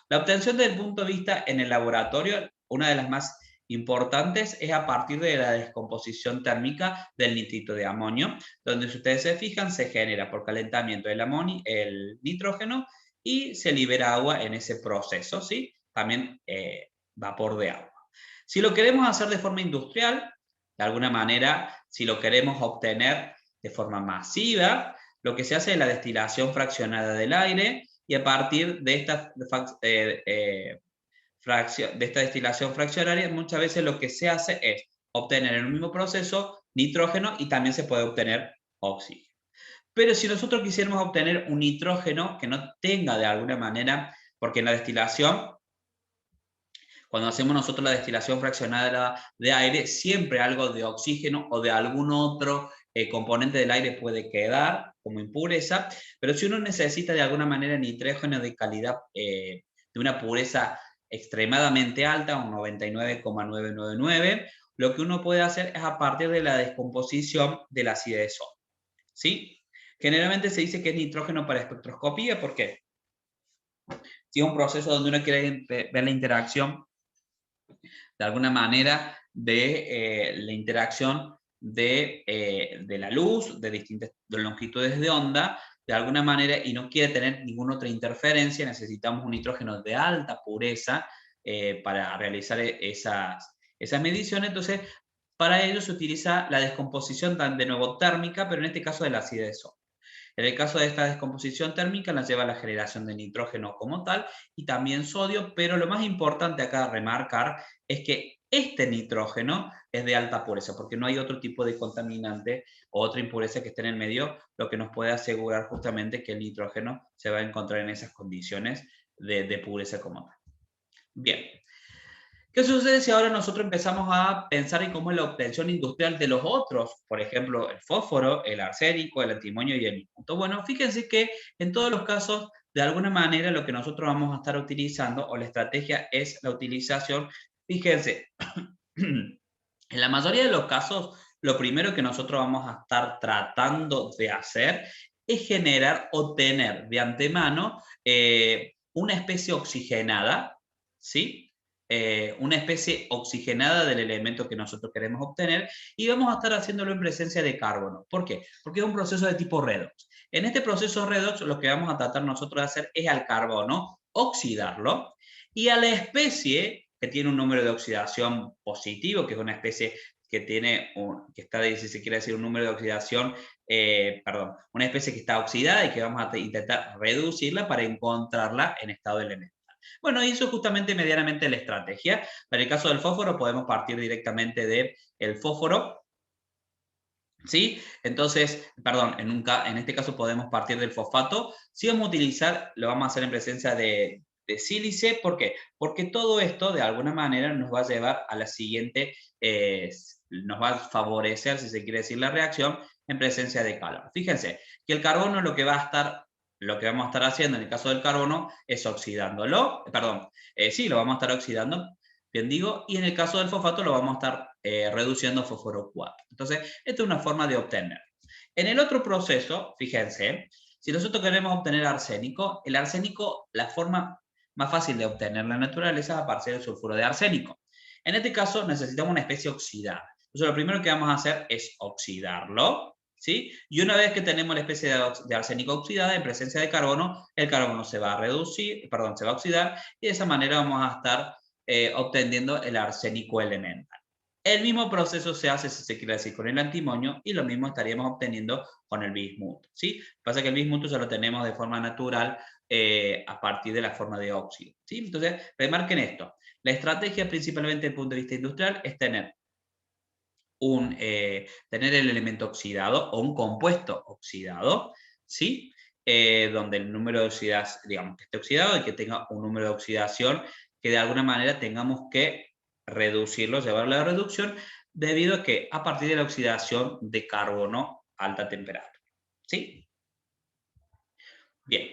La obtención desde el punto de vista en el laboratorio, una de las más importantes es a partir de la descomposición térmica del nitrito de amonio, donde si ustedes se fijan se genera por calentamiento el nitrógeno y se libera agua en ese proceso, ¿sí? También vapor de agua. Si lo queremos hacer de forma industrial, de alguna manera, si lo queremos obtener de forma masiva, lo que se hace es la destilación fraccionada del aire, y a partir de esta destilación fraccionaria, muchas veces lo que se hace es obtener en un mismo proceso nitrógeno y también se puede obtener oxígeno. Pero si nosotros quisiéramos obtener un nitrógeno que no tenga de alguna manera, porque en la destilación, cuando hacemos nosotros la destilación fraccionada de aire, siempre algo de oxígeno o de algún otro componente del aire puede quedar como impureza, pero si uno necesita de alguna manera nitrógeno de calidad, de una pureza extremadamente alta, un 99,999, lo que uno puede hacer es a partir de la descomposición del ácido de sodio, ¿sí? Generalmente se dice que es nitrógeno para espectroscopía, ¿por qué? Si es un proceso donde uno quiere ver la interacción de alguna manera de la interacción de la luz, de distintas longitudes de onda, de alguna manera, y no quiere tener ninguna otra interferencia, necesitamos un nitrógeno de alta pureza para realizar esas mediciones. Entonces, para ello se utiliza la descomposición de nuevo térmica, pero en este caso de la acidez de sodio. En el caso de esta descomposición térmica la lleva a la generación de nitrógeno como tal y también sodio, pero lo más importante acá a remarcar es que Este nitrógeno es de alta pureza, porque no hay otro tipo de contaminante o otra impureza que esté en el medio, lo que nos puede asegurar justamente que el nitrógeno se va a encontrar en esas condiciones de pureza como tal. Bien. ¿Qué sucede si ahora nosotros empezamos a pensar en cómo es la obtención industrial de los otros? Por ejemplo, el fósforo, el arsénico, el antimonio y el bismuto. Bueno, fíjense que en todos los casos, de alguna manera, lo que nosotros vamos a estar utilizando o la estrategia es la utilización. Fíjense, en la mayoría de los casos, lo primero que nosotros vamos a estar tratando de hacer es generar o tener de antemano una especie oxigenada, ¿sí? Una especie oxigenada del elemento que nosotros queremos obtener y vamos a estar haciéndolo en presencia de carbono. ¿Por qué? Porque es un proceso de tipo redox. En este proceso redox lo que vamos a tratar nosotros de hacer es al carbono oxidarlo y a la especie que tiene un número de oxidación positivo, que es una especie que tiene, que está, si se quiere decir, un número de oxidación, perdón, una especie que está oxidada y que vamos a intentar reducirla para encontrarla en estado de elemento. Bueno, y eso es justamente medianamente la estrategia. Para el caso del fósforo podemos partir directamente del fósforo, ¿sí? Entonces, perdón, en este caso podemos partir del fosfato. Si vamos a utilizar, lo vamos a hacer en presencia de sílice. ¿Por qué? Porque todo esto de alguna manera nos va a llevar a la siguiente, nos va a favorecer, si se quiere decir, la reacción en presencia de calor. Fíjense que el carbono lo que vamos a estar haciendo en el caso del carbono es oxidándolo, perdón, sí, lo vamos a estar oxidando, bien digo, y en el caso del fosfato lo vamos a estar reduciendo a fósforo 4. Entonces, esta es una forma de obtener. En el otro proceso, fíjense, si nosotros queremos obtener arsénico, el arsénico, la forma más fácil de obtener la naturaleza es a partir del sulfuro de arsénico. En este caso necesitamos una especie oxidada. Entonces lo primero que vamos a hacer es oxidarlo, ¿sí? Y una vez que tenemos la especie de arsénico oxidada en presencia de carbono, el carbono se va a reducir, perdón, se va a oxidar y de esa manera vamos a estar obteniendo el arsénico elemental. El mismo proceso se hace, si se quiere decir, con el antimonio y lo mismo estaríamos obteniendo con el bismuto, ¿sí? Pasa que el bismuto ya lo tenemos de forma natural a partir de la forma de óxido, ¿sí? Entonces, remarquen esto. La estrategia principalmente desde el punto de vista industrial es tener tener el elemento oxidado o un compuesto oxidado, ¿sí? Donde el número de oxidación, digamos, que esté oxidado y que tenga un número de oxidación que de alguna manera tengamos que reducirlo, llevarlo a la reducción, debido a que a partir de la oxidación de carbono a alta temperatura, ¿sí? Bien,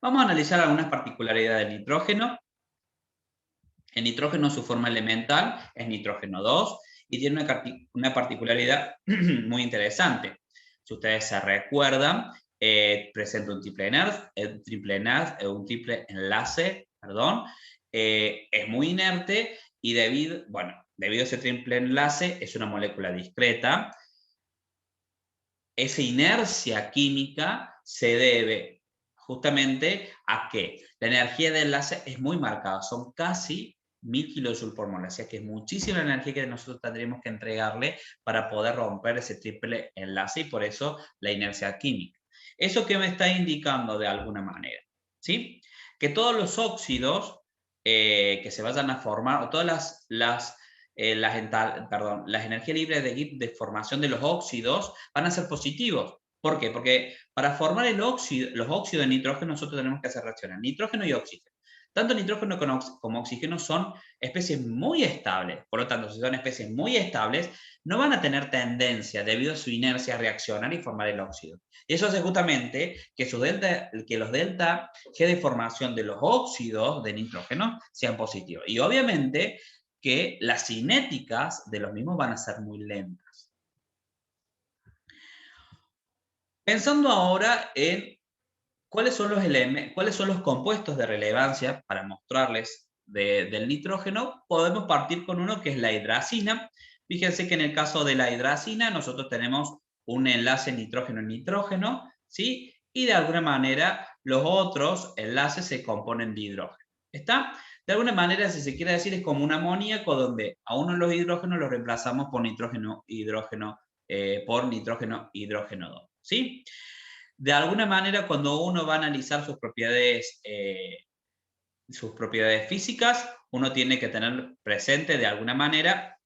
vamos a analizar algunas particularidades del nitrógeno. El nitrógeno, su forma elemental, es nitrógeno 2 y tiene una particularidad muy interesante. Si ustedes se recuerdan, presenta un un triple enlace, perdón, es muy inerte y debido a ese triple enlace es una molécula discreta. Esa inercia química se debe justamente a que la energía de enlace es muy marcada, son casi 1000 kilojoules por mol, o sea que es muchísima energía que nosotros tendríamos que entregarle para poder romper ese triple enlace y por eso la inercia química. ¿Eso qué me está indicando de alguna manera? ¿Sí? Que todos los óxidos que se vayan a formar, o todas las energías libres de formación de los óxidos van a ser positivos. ¿Por qué? Porque para formar los óxidos de nitrógeno nosotros tenemos que hacer reacciones nitrógeno y oxígeno. Tanto nitrógeno como oxígeno son especies muy estables. Por lo tanto, si son especies muy estables, no van a tener tendencia, debido a su inercia, a reaccionar y formar el óxido. Y eso hace justamente que los delta G de formación de los óxidos de nitrógeno sean positivos. Y obviamente que las cinéticas de los mismos van a ser muy lentas. Pensando ahora en cuáles son los compuestos de relevancia para mostrarles del nitrógeno, podemos partir con uno que es la hidracina. Fíjense que en el caso de la hidracina nosotros tenemos un enlace nitrógeno-nitrógeno, ¿sí? Y de alguna manera los otros enlaces se componen de hidrógeno. ¿Está? De alguna manera, si se quiere decir, es como un amoníaco donde a uno de los hidrógenos lo reemplazamos por nitrógeno-hidrógeno 2, ¿sí? De alguna manera, cuando uno va a analizar sus propiedades sus propiedades físicas, uno tiene que tener presente de alguna manera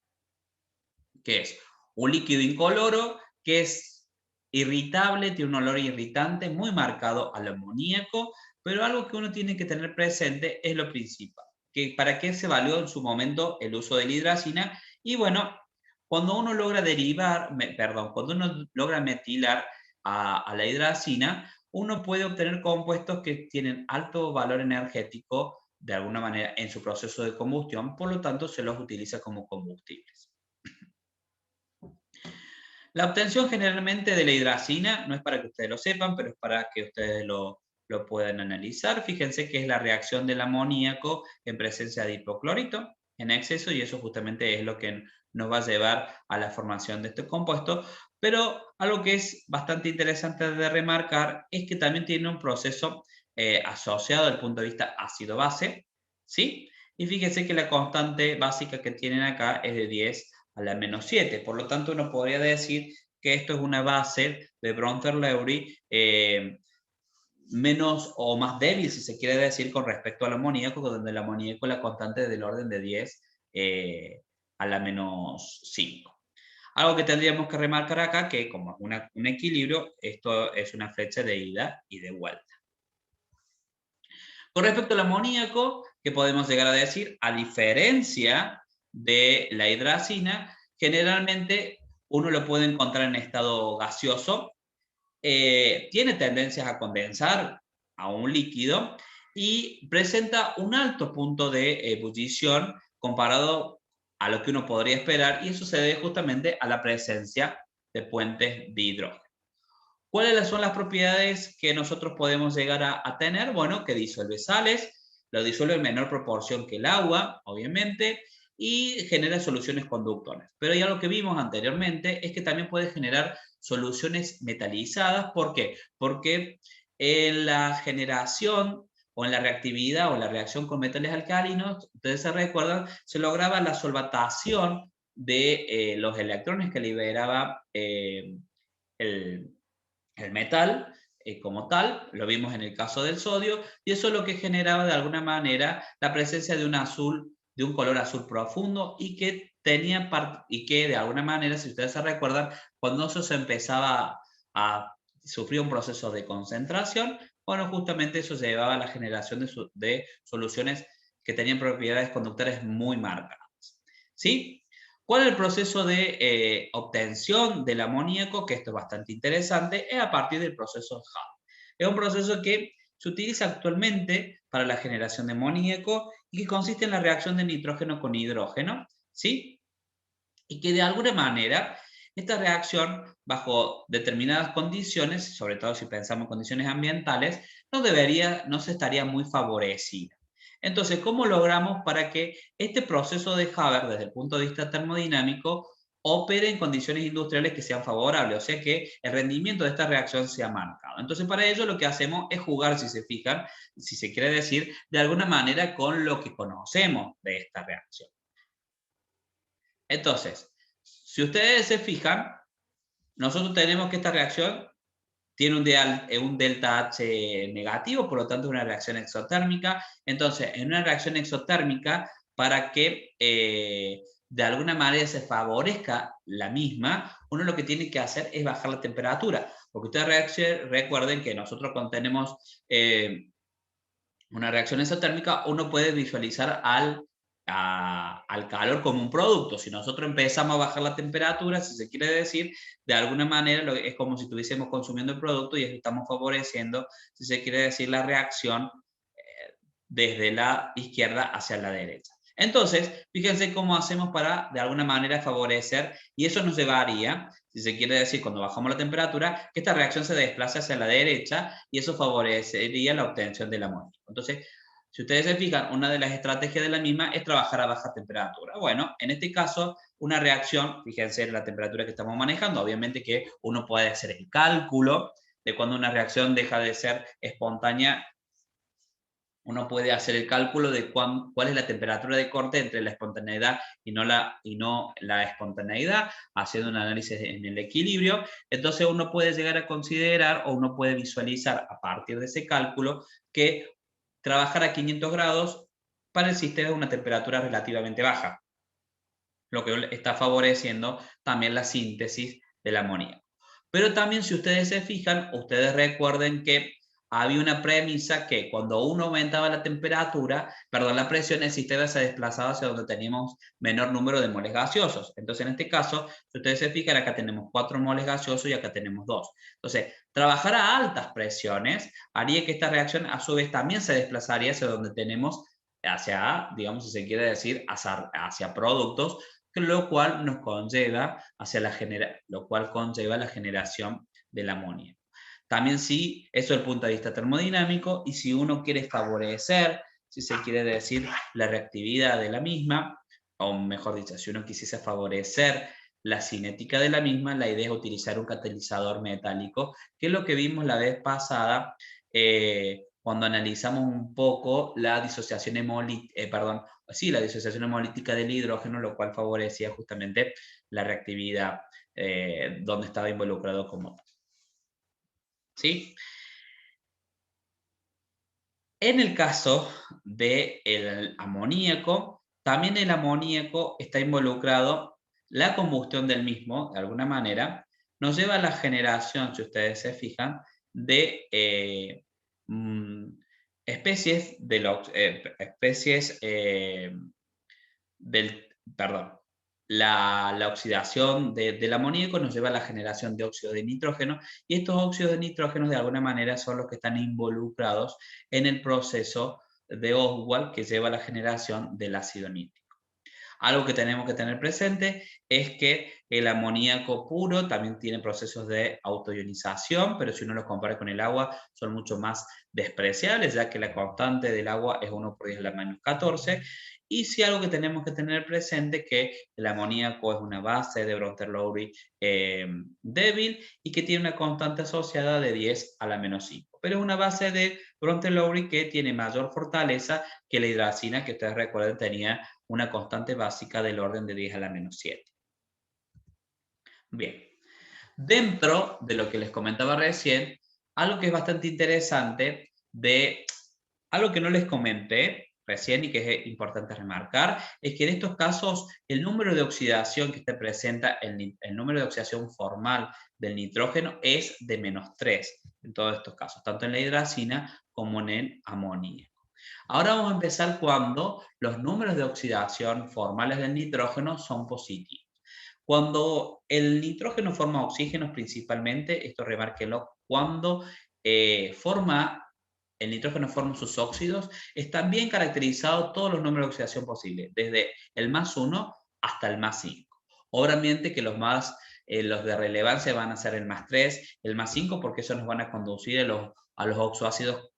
que es un líquido incoloro, que es irritable, tiene un olor irritante muy marcado al amoníaco, pero algo que uno tiene que tener presente es lo principal, que para qué se valió en su momento el uso de la hidracina, y bueno, cuando uno logra cuando uno logra metilar a la hidracina, uno puede obtener compuestos que tienen alto valor energético de alguna manera en su proceso de combustión, por lo tanto se los utiliza como combustibles. La obtención generalmente de la hidracina, no es para que ustedes lo sepan, pero es para que ustedes lo puedan analizar. Fíjense que es la reacción del amoníaco en presencia de hipoclorito en exceso, y eso justamente es lo que nos va a llevar a la formación de este compuesto. Pero algo que es bastante interesante de remarcar es que también tiene un proceso asociado desde el punto de vista ácido-base, ¿sí? Y fíjense que la constante básica que tienen acá es de 10 a la menos 7. Por lo tanto, uno podría decir que esto es una base de Bronter-Lewry menos o más débil, si se quiere decir, con respecto al amoníaco, donde el amoníaco la constante es del orden de 10 a la menos 5. Algo que tendríamos que remarcar acá, que como es un equilibrio, esto es una flecha de ida y de vuelta. Con respecto al amoníaco, ¿qué podemos llegar a decir? A diferencia de la hidracina, generalmente uno lo puede encontrar en estado gaseoso, tiene tendencias a condensar a un líquido y presenta un alto punto de ebullición comparado a lo que uno podría esperar, y eso se debe justamente a la presencia de puentes de hidrógeno. ¿Cuáles son las propiedades que nosotros podemos llegar a tener? Bueno, que disuelve sales, lo disuelve en menor proporción que el agua, obviamente, y genera soluciones conductoras. Pero hay algo que vimos anteriormente, es que también puede generar soluciones metalizadas. ¿Por qué? Porque en la generación o en la reactividad o en la reacción con metales alcalinos, ustedes se recuerdan, se lograba la solvatación de los electrones que liberaba el metal como tal, lo vimos en el caso del sodio, y eso es lo que generaba de alguna manera la presencia de de un color azul profundo, y que de alguna manera, si ustedes se recuerdan, cuando eso se empezaba a sufrir un proceso de concentración, bueno, justamente eso llevaba a la generación de soluciones que tenían propiedades conductores muy marcadas. ¿Sí? ¿Cuál es el proceso de obtención del amoníaco? Que esto es bastante interesante, es a partir del proceso Haber. Es un proceso que se utiliza actualmente para la generación de amoníaco y que consiste en la reacción de nitrógeno con hidrógeno, ¿sí? Y que de alguna manera esta reacción, bajo determinadas condiciones, sobre todo si pensamos en condiciones ambientales, no se estaría muy favorecida. Entonces, ¿cómo logramos para que este proceso de Haber, desde el punto de vista termodinámico, opere en condiciones industriales que sean favorables? O sea, que el rendimiento de esta reacción sea marcado. Entonces, para ello lo que hacemos es jugar, si se fijan, si se quiere decir, de alguna manera con lo que conocemos de esta reacción. Entonces, si ustedes se fijan, nosotros tenemos que esta reacción tiene un delta H negativo, por lo tanto es una reacción exotérmica. Entonces, en una reacción exotérmica, para que de alguna manera se favorezca la misma, uno lo que tiene que hacer es bajar la temperatura. Porque ustedes recuerden que nosotros cuando tenemos una reacción exotérmica, uno puede visualizar al calor como un producto. Si nosotros empezamos a bajar la temperatura, si se quiere decir, de alguna manera es como si estuviésemos consumiendo el producto y estamos favoreciendo, si se quiere decir, la reacción desde la izquierda hacia la derecha. Entonces, fíjense cómo hacemos para, de alguna manera, favorecer, y eso nos llevaría, si se quiere decir, cuando bajamos la temperatura, que esta reacción se desplace hacia la derecha, y eso favorecería la obtención del amoníaco. Entonces, si ustedes se fijan, una de las estrategias de la misma es trabajar a baja temperatura. Bueno, en este caso, una reacción, fíjense en la temperatura que estamos manejando, obviamente que uno puede hacer el cálculo de cuando una reacción deja de ser espontánea. Uno puede hacer el cálculo de cuál es la temperatura de corte entre la espontaneidad y no la espontaneidad, haciendo un análisis en el equilibrio. Entonces uno puede llegar a considerar, o uno puede visualizar a partir de ese cálculo, que trabajar a 500 grados para el sistema a una temperatura relativamente baja, lo que está favoreciendo también la síntesis del amoníaco. Pero también, si ustedes se fijan, ustedes recuerden que había una premisa que cuando uno aumentaba la temperatura, perdón, la presión, el sistema se desplazaba hacia donde teníamos menor número de moles gaseosos. Entonces, en este caso, si ustedes se fijan, acá tenemos 4 moles gaseosos y acá tenemos 2. Entonces, trabajar a altas presiones haría que esta reacción a su vez también se desplazaría hacia donde tenemos, hacia, digamos, si se quiere decir, hacia productos, lo cual nos conlleva lo cual conlleva la generación del amoníaco. También sí, eso es el punto de vista termodinámico, y si uno quiere favorecer, si se quiere decir, la reactividad de la misma, o mejor dicho, si uno quisiese favorecer la cinética de la misma, la idea es utilizar un catalizador metálico, que es lo que vimos la vez pasada, cuando analizamos un poco la disociación la disociación hemolítica del hidrógeno, lo cual favorecía justamente la reactividad donde estaba involucrado como tal. ¿Sí? En el caso del amoníaco, también el amoníaco está involucrado, la combustión del mismo, de alguna manera, nos lleva a la generación, si ustedes se fijan, de especies, perdón, la oxidación del amoníaco nos lleva a la generación de óxido de nitrógeno, y estos óxidos de nitrógeno de alguna manera son los que están involucrados en el proceso de Oswald que lleva a la generación del ácido nítrico. Algo que tenemos que tener presente es que el amoníaco puro también tiene procesos de autoionización, pero si uno los compara con el agua son mucho más despreciables, ya que la constante del agua es 1 por 10 a la menos 14. Y si algo que tenemos que tener presente es que el amoníaco es una base de Brother-Lowry débil y que tiene una constante asociada de 10 a la menos 5. Pero es una base de Brother-Lowry que tiene mayor fortaleza que la hidracina, que ustedes recuerden tenía una constante básica del orden de 10 a la menos 7. Bien, dentro de lo que les comentaba recién, algo que es bastante interesante, algo que no les comenté recién y que es importante remarcar, es que en estos casos el número de oxidación que se presenta, el número de oxidación formal del nitrógeno es de -3 en todos estos casos, tanto en la hidracina como en el amoníaco. Ahora vamos a empezar cuando los números de oxidación formales del nitrógeno son positivos. Cuando el nitrógeno forma oxígenos principalmente, esto remárquenlo, cuando el nitrógeno forma sus óxidos, están bien caracterizados todos los números de oxidación posibles, desde el +1 hasta el +5. Obviamente que los de relevancia van a ser el +3, el +5, porque eso nos van a conducir a los oxoácidos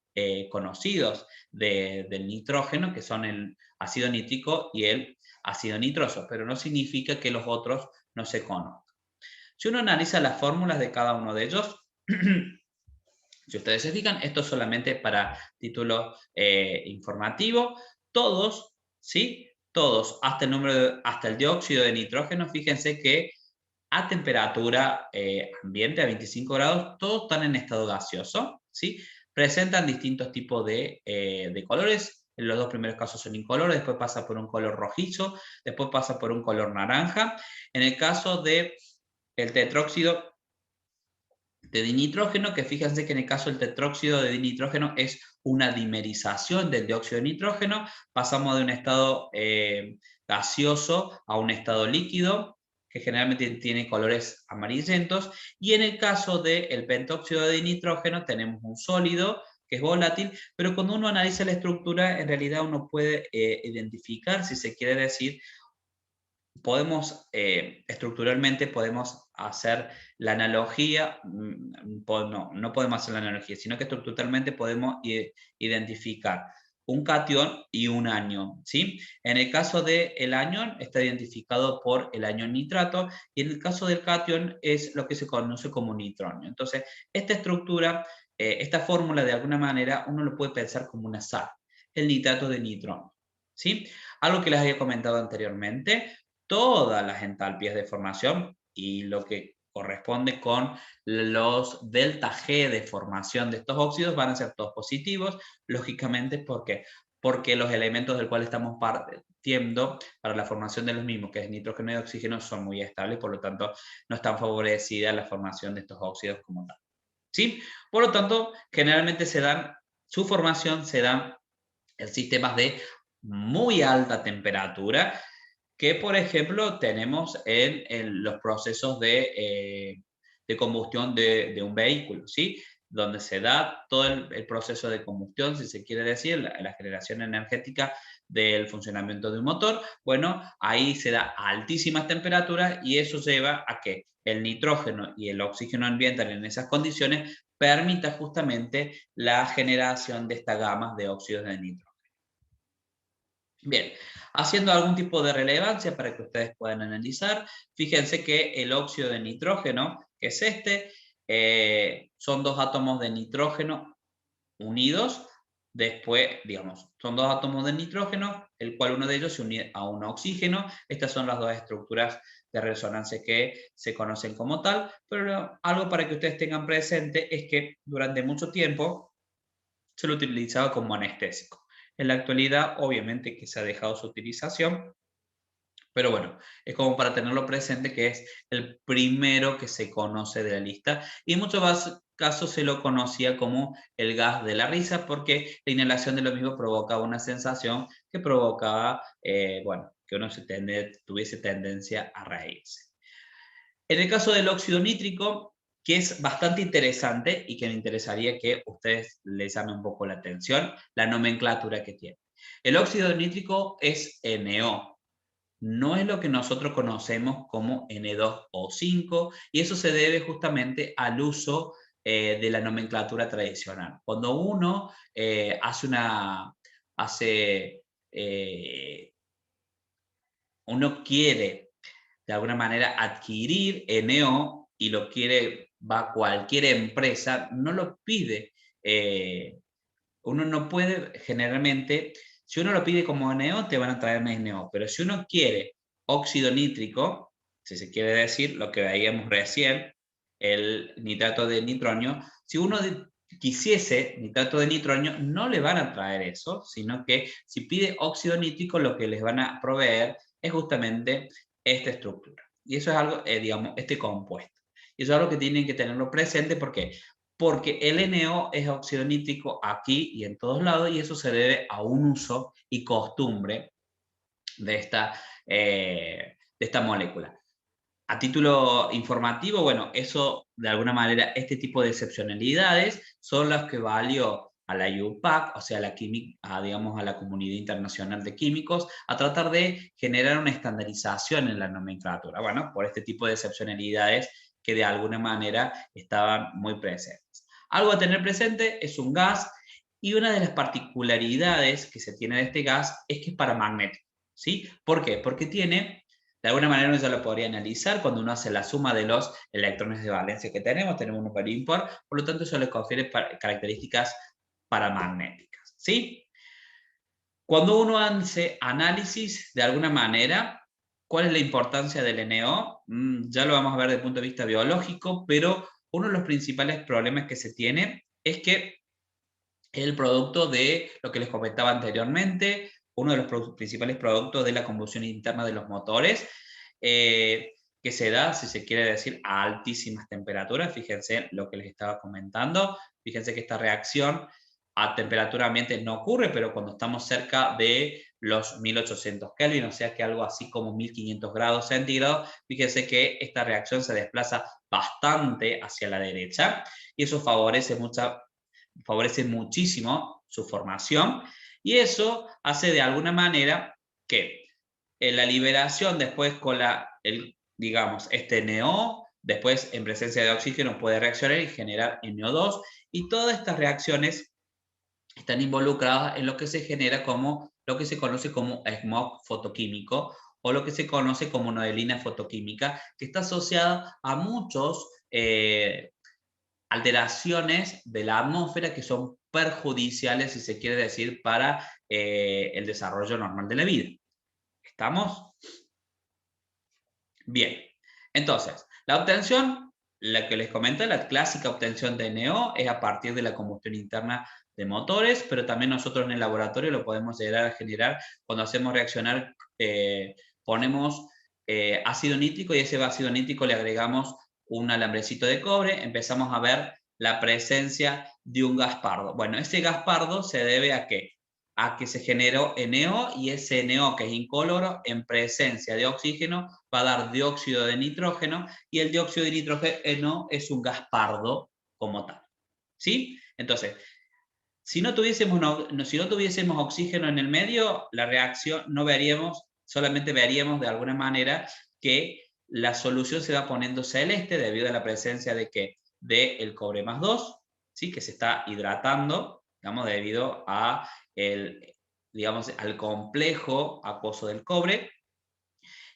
conocidos del nitrógeno, que son el ácido nítrico y el ácido nitroso, pero no significa que los otros no se conozcan. Si uno analiza las fórmulas de cada uno de ellos, si ustedes se fijan, esto es solamente para título informativo, todos, ¿sí? Todos, hasta el dióxido de nitrógeno, fíjense que a temperatura ambiente, a 25 grados, todos están en estado gaseoso, ¿sí? Presentan distintos tipos de colores. En los dos primeros casos son incoloros, después pasa por un color rojizo, después pasa por un color naranja. En el caso del tetróxido de dinitrógeno, que fíjense que en el caso del tetróxido de dinitrógeno es una dimerización del dióxido de nitrógeno, pasamos de un estado gaseoso a un estado líquido, que generalmente tiene colores amarillentos, y en el caso del pentóxido de dinitrógeno tenemos un sólido que es volátil, pero cuando uno analiza la estructura, en realidad uno puede identificar, si se quiere decir, estructuralmente podemos hacer la analogía, no podemos hacer la analogía, sino que estructuralmente podemos identificar un catión y un anión, ¿sí? En el caso del anión está identificado por el anión nitrato, y en el caso del catión es lo que se conoce como nitronio. Entonces, esta estructura, esta fórmula de alguna manera uno lo puede pensar como una sal, el nitrato de nitrógeno, ¿sí? Algo que les había comentado anteriormente, todas las entalpías de formación y lo que corresponde con los delta G de formación de estos óxidos van a ser todos positivos, lógicamente, porque los elementos del cual estamos partiendo para la formación de los mismos, que es nitrógeno y oxígeno, son muy estables, por lo tanto no están favorecida la formación de estos óxidos como tal. ¿Sí? Por lo tanto, generalmente su formación se da en sistemas de muy alta temperatura, que por ejemplo tenemos en los procesos de combustión de un vehículo, ¿sí? Donde se da todo el proceso de combustión, si se quiere decir, la generación energética del funcionamiento de un motor. Bueno, ahí se da a altísimas temperaturas y eso lleva a que el nitrógeno y el oxígeno ambiental en esas condiciones permita justamente la generación de estas gamas de óxidos de nitrógeno. Bien, haciendo algún tipo de relevancia para que ustedes puedan analizar, fíjense que el óxido de nitrógeno, que es son dos átomos de nitrógeno unidos, después, digamos, son dos átomos de nitrógeno, el cual uno de ellos se une a un oxígeno. Estas son las dos estructuras de resonancia que se conocen como tal, pero algo para que ustedes tengan presente es que durante mucho tiempo se lo utilizaba como anestésico. En la actualidad, obviamente que se ha dejado su utilización, pero bueno, es como para tenerlo presente que es el primero que se conoce de la lista y en muchos casos se lo conocía como el gas de la risa porque la inhalación de lo mismo provocaba una sensación que provocaba, bueno, que uno tuviese tendencia a reírse. En el caso del óxido nítrico, que es bastante interesante y que me interesaría que ustedes les llame un poco la atención, la nomenclatura que tiene. El óxido nítrico es NO, no es lo que nosotros conocemos como N2O5 y eso se debe justamente al uso de la nomenclatura tradicional. Cuando uno uno quiere de alguna manera adquirir NO y lo quiere, va a cualquier empresa, no lo pide. Uno no puede generalmente, si uno lo pide como NO, te van a traer más NO, pero si uno quiere óxido nítrico, si se quiere decir lo que veíamos recién, el nitrato de nitronio, si uno quisiese nitrato de nitronio, no le van a traer eso, sino que si pide óxido nítrico, lo que les van a proveer es justamente esta estructura. Y eso es algo, digamos, este compuesto. Y eso es algo que tienen que tenerlo presente porque el NO es óxido nítrico aquí y en todos lados y eso se debe a un uso y costumbre de esta molécula. A título informativo, bueno, eso de alguna manera, este tipo de excepcionalidades son las que valió a la IUPAC, o sea, digamos, a la Comunidad Internacional de Químicos, a tratar de generar una estandarización en la nomenclatura. Bueno, por este tipo de excepcionalidades que de alguna manera estaban muy presentes. Algo a tener presente es un gas y una de las particularidades que se tiene de este gas es que es paramagnético, ¿sí? ¿Por qué? Porque tiene, de alguna manera uno ya lo podría analizar cuando uno hace la suma de los electrones de valencia que tenemos un par impar, por lo tanto eso le confiere características paramagnéticas, ¿sí? Cuando uno hace análisis, de alguna manera, ¿cuál es la importancia del NO? Ya lo vamos a ver desde el punto de vista biológico, pero uno de los principales problemas que se tiene es que el producto de lo que les comentaba anteriormente, uno de los principales productos de la combustión interna de los motores, que se da, si se quiere decir, a altísimas temperaturas. Fíjense lo que les estaba comentando. Fíjense que esta reacción a temperatura ambiente no ocurre, pero cuando estamos cerca de los 1800 Kelvin, o sea que algo así como 1500 grados centígrados, fíjense que esta reacción se desplaza bastante hacia la derecha y eso favorece muchísimo su formación y eso hace de alguna manera que la liberación después con digamos, este NO, después en presencia de oxígeno puede reaccionar y generar NO2 y todas estas reacciones están involucradas en lo que se genera como lo que se conoce como smog fotoquímico o lo que se conoce como nodelina fotoquímica, que está asociada a muchos alteraciones de la atmósfera que son perjudiciales, si se quiere decir, para el desarrollo normal de la vida. ¿Estamos? Bien. Entonces, la obtención La que les comenté, la clásica obtención de NO es a partir de la combustión interna de motores, pero también nosotros en el laboratorio lo podemos llegar a generar cuando hacemos reaccionar, ponemos ácido nítrico y a ese ácido nítrico le agregamos un alambrecito de cobre, empezamos a ver la presencia de un gas pardo. Bueno, ese gas pardo se debe a ¿qué? A que se generó NO y ese NO, que es incoloro, en presencia de oxígeno va a dar dióxido de nitrógeno y el dióxido de nitrógeno es un gas pardo como tal. ¿Sí? Entonces, si no tuviésemos oxígeno en el medio, la reacción no veríamos, solamente veríamos de alguna manera que la solución se va poniendo celeste debido a la presencia de que del cobre más 2, ¿sí? Que se está hidratando, digamos, debido a digamos, al complejo acuoso del cobre.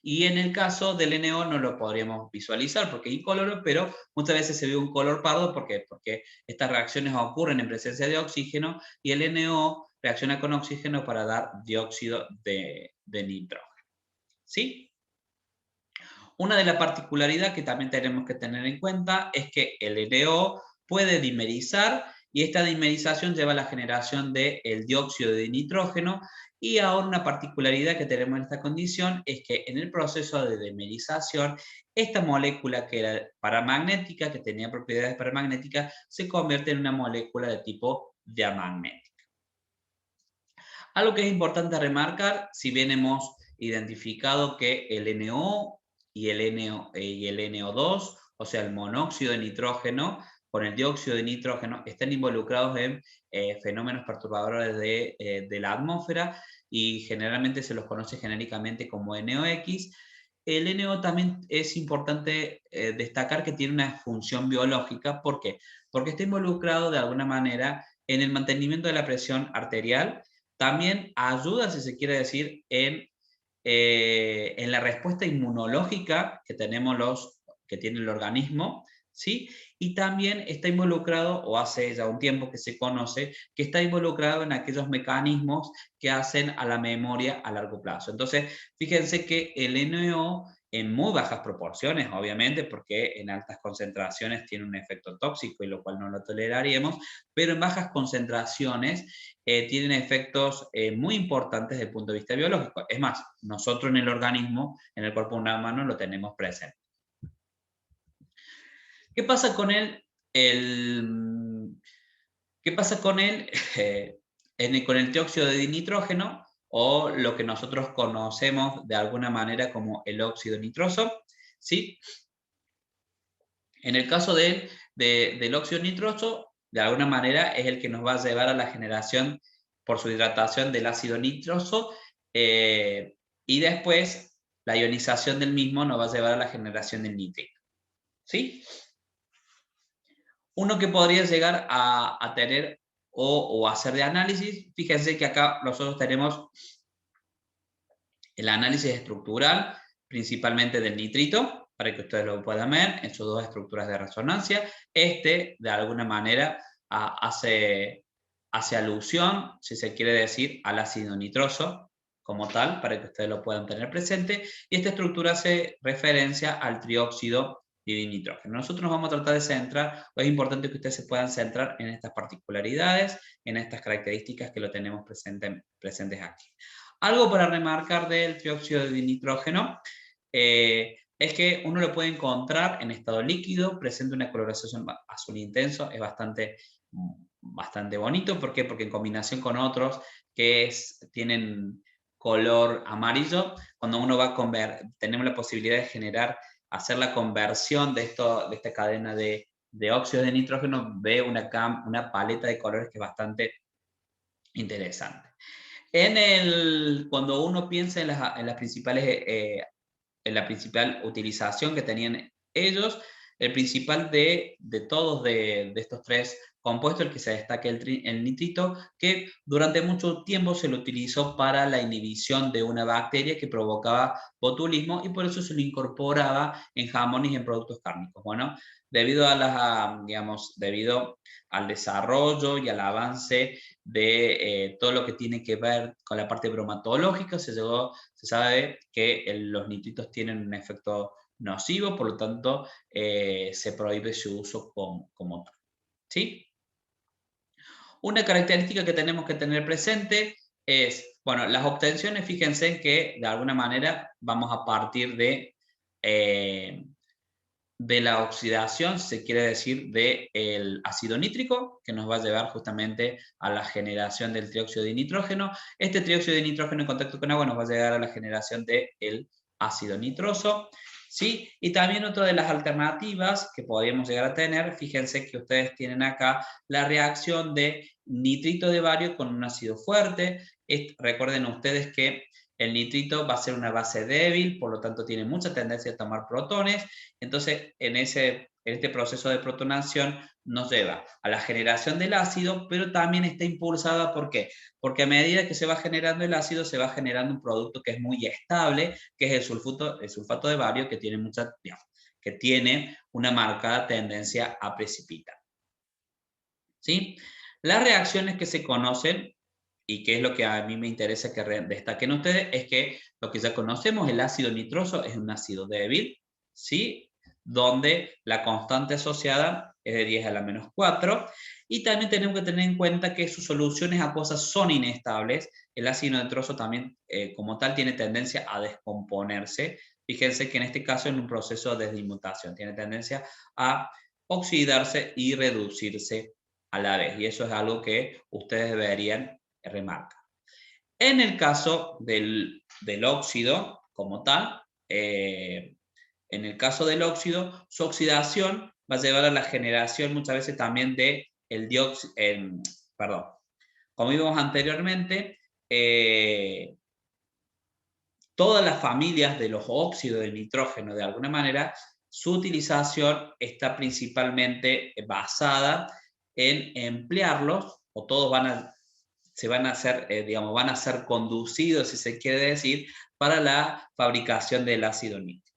Y en el caso del NO no lo podríamos visualizar porque es incoloro, pero muchas veces se ve un color pardo. ¿Por qué? Porque estas reacciones ocurren en presencia de oxígeno y el NO reacciona con oxígeno para dar dióxido de nitrógeno. ¿Sí? Una de las particularidades que también tenemos que tener en cuenta es que el NO puede dimerizar y esta dimerización lleva a la generación del dióxido de nitrógeno. Y ahora una particularidad que tenemos en esta condición es que en el proceso de dimerización, esta molécula que era paramagnética, que tenía propiedades paramagnéticas, se convierte en una molécula de tipo diamagnético. Algo que es importante remarcar, si bien hemos identificado que el NO y el NO2, o sea, el monóxido de nitrógeno con el dióxido de nitrógeno, están involucrados en fenómenos perturbadores de la atmósfera y generalmente se los conoce genéricamente como NOx. El NO también es importante destacar que tiene una función biológica. ¿Por qué? Porque está involucrado de alguna manera en el mantenimiento de la presión arterial. También ayuda, si se quiere decir, en la respuesta inmunológica que que tiene el organismo, ¿sí? Y también está involucrado, o hace ya un tiempo que se conoce, que está involucrado en aquellos mecanismos que hacen a la memoria a largo plazo. Entonces, fíjense que el NO en muy bajas proporciones, obviamente, porque en altas concentraciones tiene un efecto tóxico y lo cual no lo toleraríamos, pero en bajas concentraciones tienen efectos muy importantes desde el punto de vista biológico. Es más, nosotros en el organismo, en el cuerpo humano, lo tenemos presente. ¿Qué pasa con él? ¿Qué pasa con él? Con el dióxido de nitrógeno, o lo que nosotros conocemos de alguna manera como el óxido nitroso, ¿sí? En el caso del óxido nitroso, de alguna manera es el que nos va a llevar a la generación por su hidratación del ácido nitroso, y después la ionización del mismo nos va a llevar a la generación del nítrico. ¿Sí? Uno que podría llegar a tener o hacer de análisis, fíjense que acá nosotros tenemos el análisis estructural, principalmente del nitrito, para que ustedes lo puedan ver en sus dos estructuras de resonancia. De alguna manera, hace alusión, si se quiere decir, al ácido nitroso como tal, para que ustedes lo puedan tener presente. Y esta estructura hace referencia al trióxido de nitrógeno. Nosotros nos vamos a tratar de centrar, o es importante que ustedes se puedan centrar en estas particularidades, en estas características que lo tenemos presentes aquí. Algo para remarcar del trióxido de nitrógeno es que uno lo puede encontrar en estado líquido, presenta una coloración azul intenso, es bastante bonito. ¿Por qué? Porque en combinación con otros que tienen color amarillo, cuando uno va a tenemos la posibilidad de hacer la conversión de esta cadena de óxido de nitrógeno, ve una paleta de colores que es bastante interesante. Cuando uno piensa en las principales, en la principal utilización que tenían ellos, el principal de todos de estos tres compuestos, el que se destaca el nitrito, que durante mucho tiempo se lo utilizó para la inhibición de una bacteria que provocaba botulismo y por eso se lo incorporaba en jamones y en productos cárnicos. Bueno, debido debido al desarrollo y al avance de todo lo que tiene que ver con la parte bromatológica, se sabe que los nitritos tienen un efecto nocivo, por lo tanto se prohíbe su uso como tal. ¿Sí? Una característica que tenemos que tener presente es, bueno, las obtenciones, fíjense en que de alguna manera vamos a partir de la oxidación, se quiere decir, del ácido nítrico, que nos va a llevar justamente a la generación del trióxido de nitrógeno. Este trióxido de nitrógeno en contacto con agua nos va a llegar a la generación del ácido nitroso. ¿Sí? Y también otra de las alternativas que podríamos llegar a tener, fíjense que ustedes tienen acá la reacción de nitrito de bario con un ácido fuerte. Recuerden ustedes que el nitrito va a ser una base débil, por lo tanto tiene mucha tendencia a tomar protones. Entonces, en este proceso de protonación nos lleva a la generación del ácido, pero también está impulsada, ¿por qué? Porque a medida que se va generando el ácido, se va generando un producto que es muy estable, que es el sulfato de bario, que tiene una marcada tendencia a precipitar. ¿Sí? Las reacciones que se conocen, y que es lo que a mí me interesa que destaquen ustedes, es que lo que ya conocemos, el ácido nitroso es un ácido débil, ¿sí? Donde la constante asociada es de 10 a la menos 4, y también tenemos que tener en cuenta que sus soluciones acuosas son inestables. El ácido nitroso también, como tal, tiene tendencia a descomponerse. Fíjense que en este caso es un proceso de desmutación, tiene tendencia a oxidarse y reducirse a la vez, y eso es algo que ustedes deberían remarcar. En el caso del óxido como tal, en el caso del óxido, su oxidación va a llevar a la generación muchas veces también de el dióxido, perdón, como vimos anteriormente, todas las familias de los óxidos de nitrógeno, de alguna manera, su utilización está principalmente basada en emplearlos, o todos van a ser, van a ser conducidos, si se quiere decir, para la fabricación del ácido nítrico.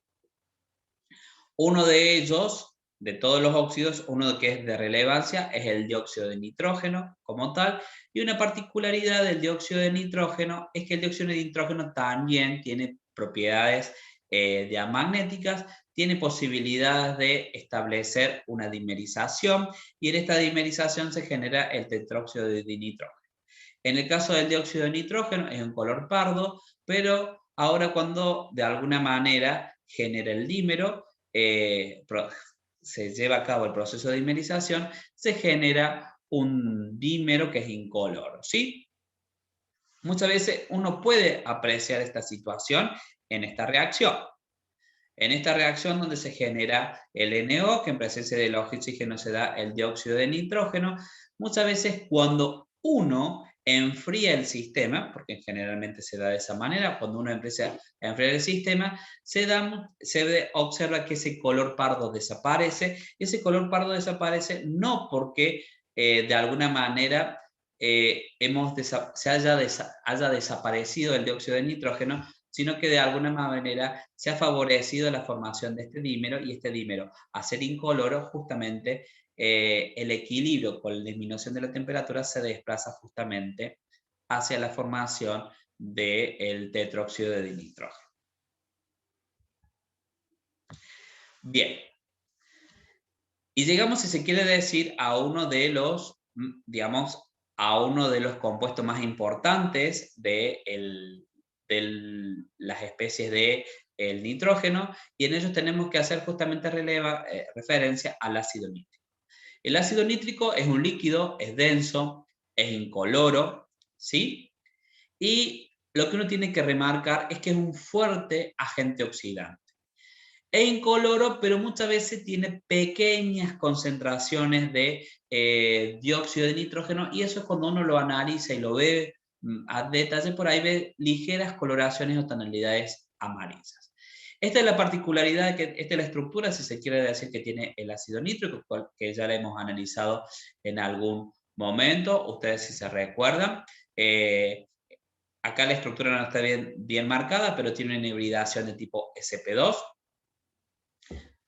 Uno de ellos, de todos los óxidos, uno que es de relevancia es el dióxido de nitrógeno como tal, y una particularidad del dióxido de nitrógeno es que el dióxido de nitrógeno también tiene propiedades diamagnéticas, tiene posibilidades de establecer una dimerización, y en esta dimerización se genera el tetróxido de nitrógeno. En el caso del dióxido de nitrógeno es un color pardo, pero ahora cuando de alguna manera genera el dímero, se lleva a cabo el proceso de dimerización, se genera un dímero que es incoloro, ¿sí? Muchas veces uno puede apreciar esta situación en esta reacción. En esta reacción donde se genera el NO, que en presencia del oxígeno se da el dióxido de nitrógeno, muchas veces cuando uno enfría el sistema, porque generalmente se da de esa manera, cuando uno empieza a enfriar el sistema, se observa que ese color pardo desaparece, y ese color pardo desaparece no porque de alguna manera haya desaparecido el dióxido de nitrógeno, sino que de alguna manera se ha favorecido la formación de este dímero, y este dímero, a ser incoloro, justamente el equilibrio con la disminución de la temperatura se desplaza justamente hacia la formación del tetróxido de nitrógeno. Bien. Y llegamos, si se quiere decir, a uno de los, digamos, a uno de los compuestos más importantes de las especies de el nitrógeno, y en ellos tenemos que hacer justamente referencia al ácido nítrico. El ácido nítrico es un líquido, es denso, es incoloro, ¿sí? Y lo que uno tiene que remarcar es que es un fuerte agente oxidante. Es incoloro, pero muchas veces tiene pequeñas concentraciones de dióxido de nitrógeno, y eso es cuando uno lo analiza y lo ve a detalle, por ahí ve ligeras coloraciones o tonalidades amarillas. Esta es la particularidad, esta es la estructura, si se quiere decir, que tiene el ácido nítrico, que ya la hemos analizado en algún momento, ustedes si se recuerdan. Acá la estructura no está bien marcada, pero tiene una hibridación de tipo sp2,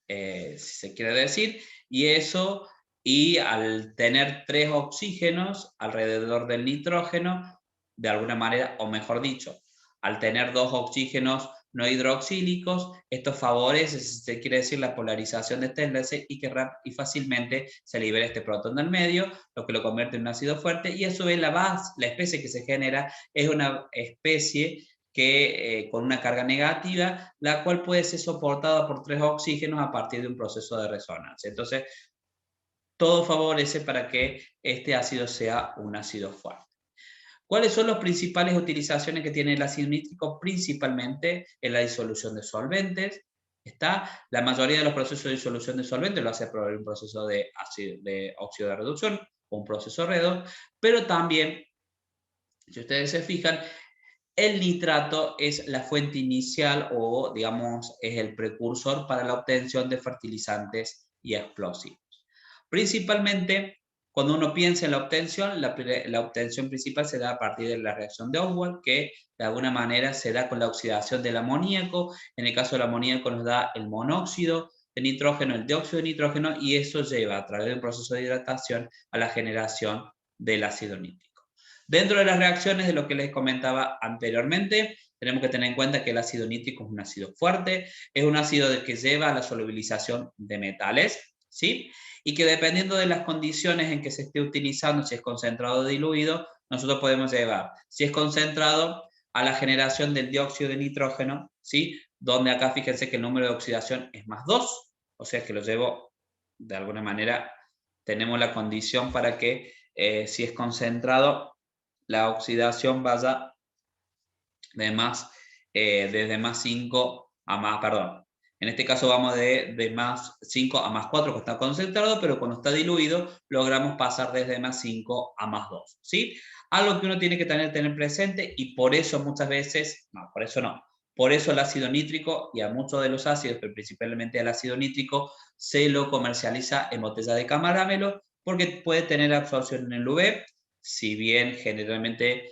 si se quiere decir, y al tener 3 oxígenos alrededor del nitrógeno, de alguna manera, o mejor dicho, al tener 2 oxígenos no hidroxílicos. Esto favorece, si se quiere decir, la polarización de este enlace y fácilmente se libera este protón del medio, lo que lo convierte en un ácido fuerte, y a su vez la especie que se genera es una especie que, con una carga negativa, la cual puede ser soportada por 3 oxígenos a partir de un proceso de resonancia. Entonces, todo favorece para que este ácido sea un ácido fuerte. ¿Cuáles son las principales utilizaciones que tiene el ácido nítrico? Principalmente en la disolución de solventes. La mayoría de los procesos de disolución de solventes lo hace por un proceso de óxido de reducción o un proceso redox, pero también, si ustedes se fijan, el nitrato es la fuente inicial o, digamos, es el precursor para la obtención de fertilizantes y explosivos. Principalmente, cuando uno piensa en la obtención principal se da a partir de la reacción de Oswald, que de alguna manera se da con la oxidación del amoníaco. En el caso del amoníaco nos da el monóxido de nitrógeno, el dióxido de nitrógeno, y eso lleva a través de un proceso de hidratación a la generación del ácido nítrico. Dentro de las reacciones de lo que les comentaba anteriormente, tenemos que tener en cuenta que el ácido nítrico es un ácido fuerte, es un ácido que lleva a la solubilización de metales, ¿sí? Y que dependiendo de las condiciones en que se esté utilizando, si es concentrado o diluido, nosotros podemos llevar, si es concentrado, a la generación del dióxido de nitrógeno, ¿sí? Donde acá fíjense que el número de oxidación es +2, o sea que lo llevo, de alguna manera, tenemos la condición para que, si es concentrado, la oxidación vaya de desde +5 a más, perdón. En este caso vamos de +5 a +4, que está concentrado, pero cuando está diluido logramos pasar desde +5 a +2, ¿sí? Algo que uno tiene que tener presente, y por eso muchas veces, no, por eso no, por eso el ácido nítrico y a muchos de los ácidos, pero principalmente el ácido nítrico, se lo comercializa en botella de caramelo, porque puede tener absorción en el UV, si bien generalmente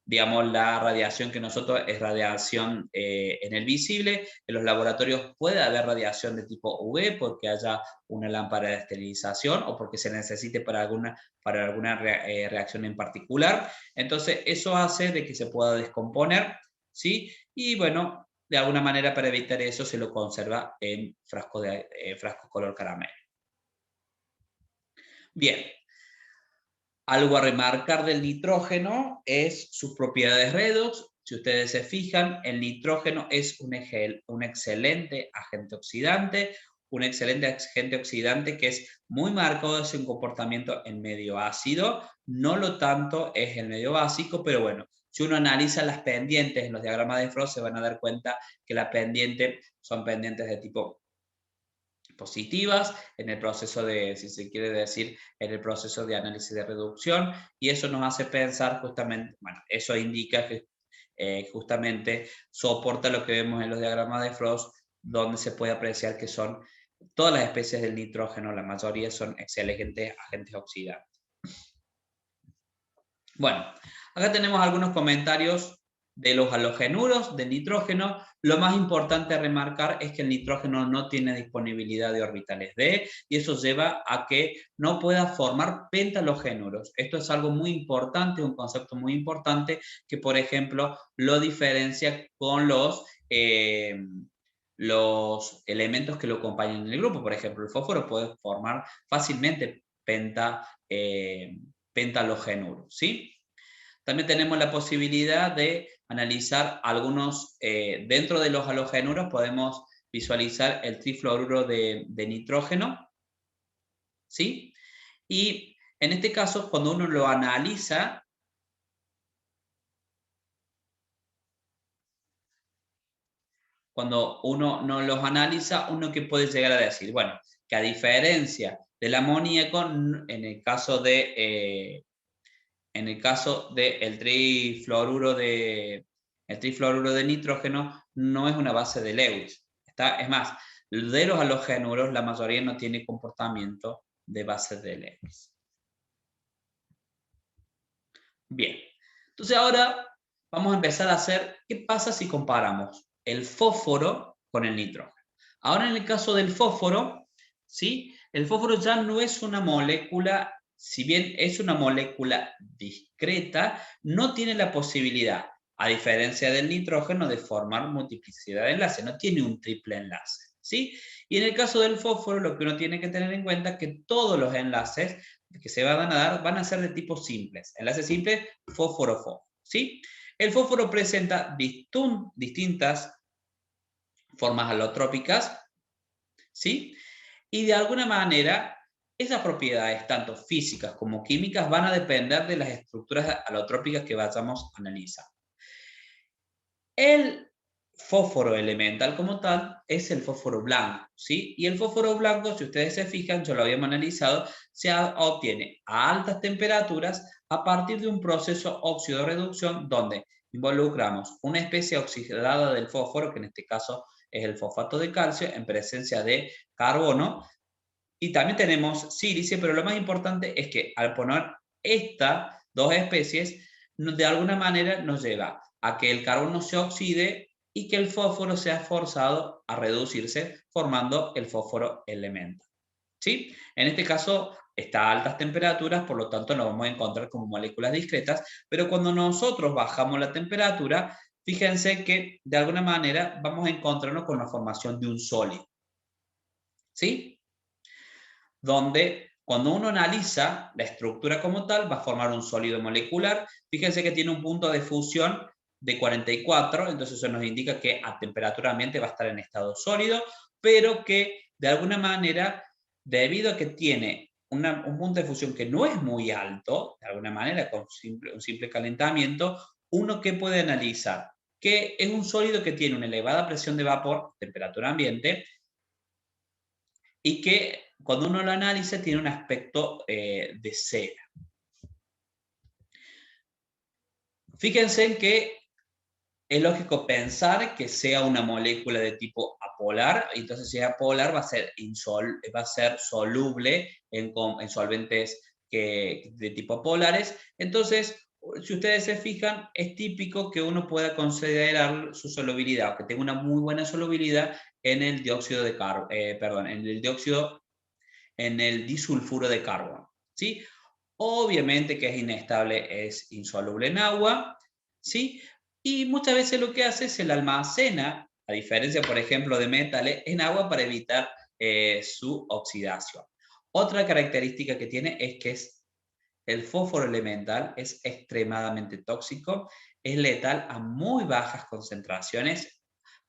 digamos, la radiación que nosotros es radiación en el visible. En los laboratorios puede haber radiación de tipo UV porque haya una lámpara de esterilización o porque se necesite para alguna reacción en particular. Entonces, eso hace de que se pueda descomponer, ¿sí? Y bueno, de alguna manera para evitar eso se lo conserva en frasco color caramelo. Bien. Algo a remarcar del nitrógeno es sus propiedades redox. Si ustedes se fijan, el nitrógeno es un excelente agente oxidante, que es muy marcado en su comportamiento en medio ácido, no lo tanto es el medio básico, pero bueno, si uno analiza las pendientes en los diagramas de Frost se van a dar cuenta que las pendientes son pendientes de tipo positivas en el proceso de, si se quiere decir, en el proceso de análisis de reducción, y eso nos hace pensar justamente, bueno, eso indica que justamente soporta lo que vemos en los diagramas de Frost, donde se puede apreciar que son todas las especies del nitrógeno, la mayoría son excelentes agentes oxidantes. Bueno, acá tenemos algunos comentarios de los halogenuros de nitrógeno. Lo más importante a remarcar es que el nitrógeno no tiene disponibilidad de orbitales D y eso lleva a que no pueda formar pentalogenuros. Esto es algo muy importante, un concepto muy importante que, por ejemplo, lo diferencia con los elementos que lo acompañan en el grupo. Por ejemplo, el fósforo puede formar fácilmente pentalogenuros, ¿sí? También tenemos la posibilidad de analizar algunos, dentro de los halogenuros podemos visualizar el trifluoruro de nitrógeno, ¿sí? Y en este caso, cuando uno lo analiza, cuando uno no los analiza, uno que puede llegar a decir, bueno, que a diferencia del amoníaco, en el caso del trifluoruro de nitrógeno no es una base de Lewis. Es más, de los halogenuros la mayoría no tiene comportamiento de bases de Lewis. Bien, entonces ahora vamos a empezar a hacer qué pasa si comparamos el fósforo con el nitrógeno. Ahora en el caso del fósforo, ¿sí? El fósforo ya no es una molécula, si bien es una molécula discreta, no tiene la posibilidad a diferencia del nitrógeno, de formar multiplicidad de enlaces, no tiene un triple enlace, ¿sí? Y en el caso del fósforo, lo que uno tiene que tener en cuenta es que todos los enlaces que se van a dar van a ser de tipo simples. Enlace simple, fósforo-fósforo, ¿sí? El fósforo presenta distintas formas alotrópicas, ¿sí? Y de alguna manera, esas propiedades, tanto físicas como químicas, van a depender de las estructuras alotrópicas que vayamos a analizar. El fósforo elemental como tal es el fósforo blanco, ¿sí? Y el fósforo blanco, si ustedes se fijan, yo lo habíamos analizado, se obtiene a altas temperaturas a partir de un proceso óxido-reducción donde involucramos una especie oxidada del fósforo, que en este caso es el fosfato de calcio, en presencia de carbono, y también tenemos sílice, pero lo más importante es que al poner estas dos especies, de alguna manera nos lleva a que el carbono se oxide y que el fósforo sea forzado a reducirse, formando el fósforo elemental, ¿sí? En este caso está a altas temperaturas, por lo tanto lo vamos a encontrar como moléculas discretas, pero cuando nosotros bajamos la temperatura, fíjense que de alguna manera vamos a encontrarnos con la formación de un sólido, ¿sí? Donde cuando uno analiza la estructura como tal, va a formar un sólido molecular. Fíjense que tiene un punto de fusión de 44, entonces eso nos indica que a temperatura ambiente va a estar en estado sólido, pero que de alguna manera, debido a que tiene un punto de fusión que no es muy alto, de alguna manera con un simple calentamiento, uno que puede analizar que es un sólido que tiene una elevada presión de vapor, temperatura ambiente, y que cuando uno lo analiza tiene un aspecto de cera. Fíjense en que es lógico pensar que sea una molécula de tipo apolar, entonces si es apolar va a ser soluble en solventes de tipo polares. Entonces, si ustedes se fijan, es típico que uno pueda considerar su solubilidad, que tenga una muy buena solubilidad en el dióxido de carbono, en el disulfuro de carbono, ¿sí? Obviamente que es inestable, es insoluble en agua, ¿sí? Y muchas veces lo que hace es el almacena, a diferencia, por ejemplo, de metales, en agua para evitar su oxidación. Otra característica que tiene es que el fósforo elemental es extremadamente tóxico, es letal a muy bajas concentraciones.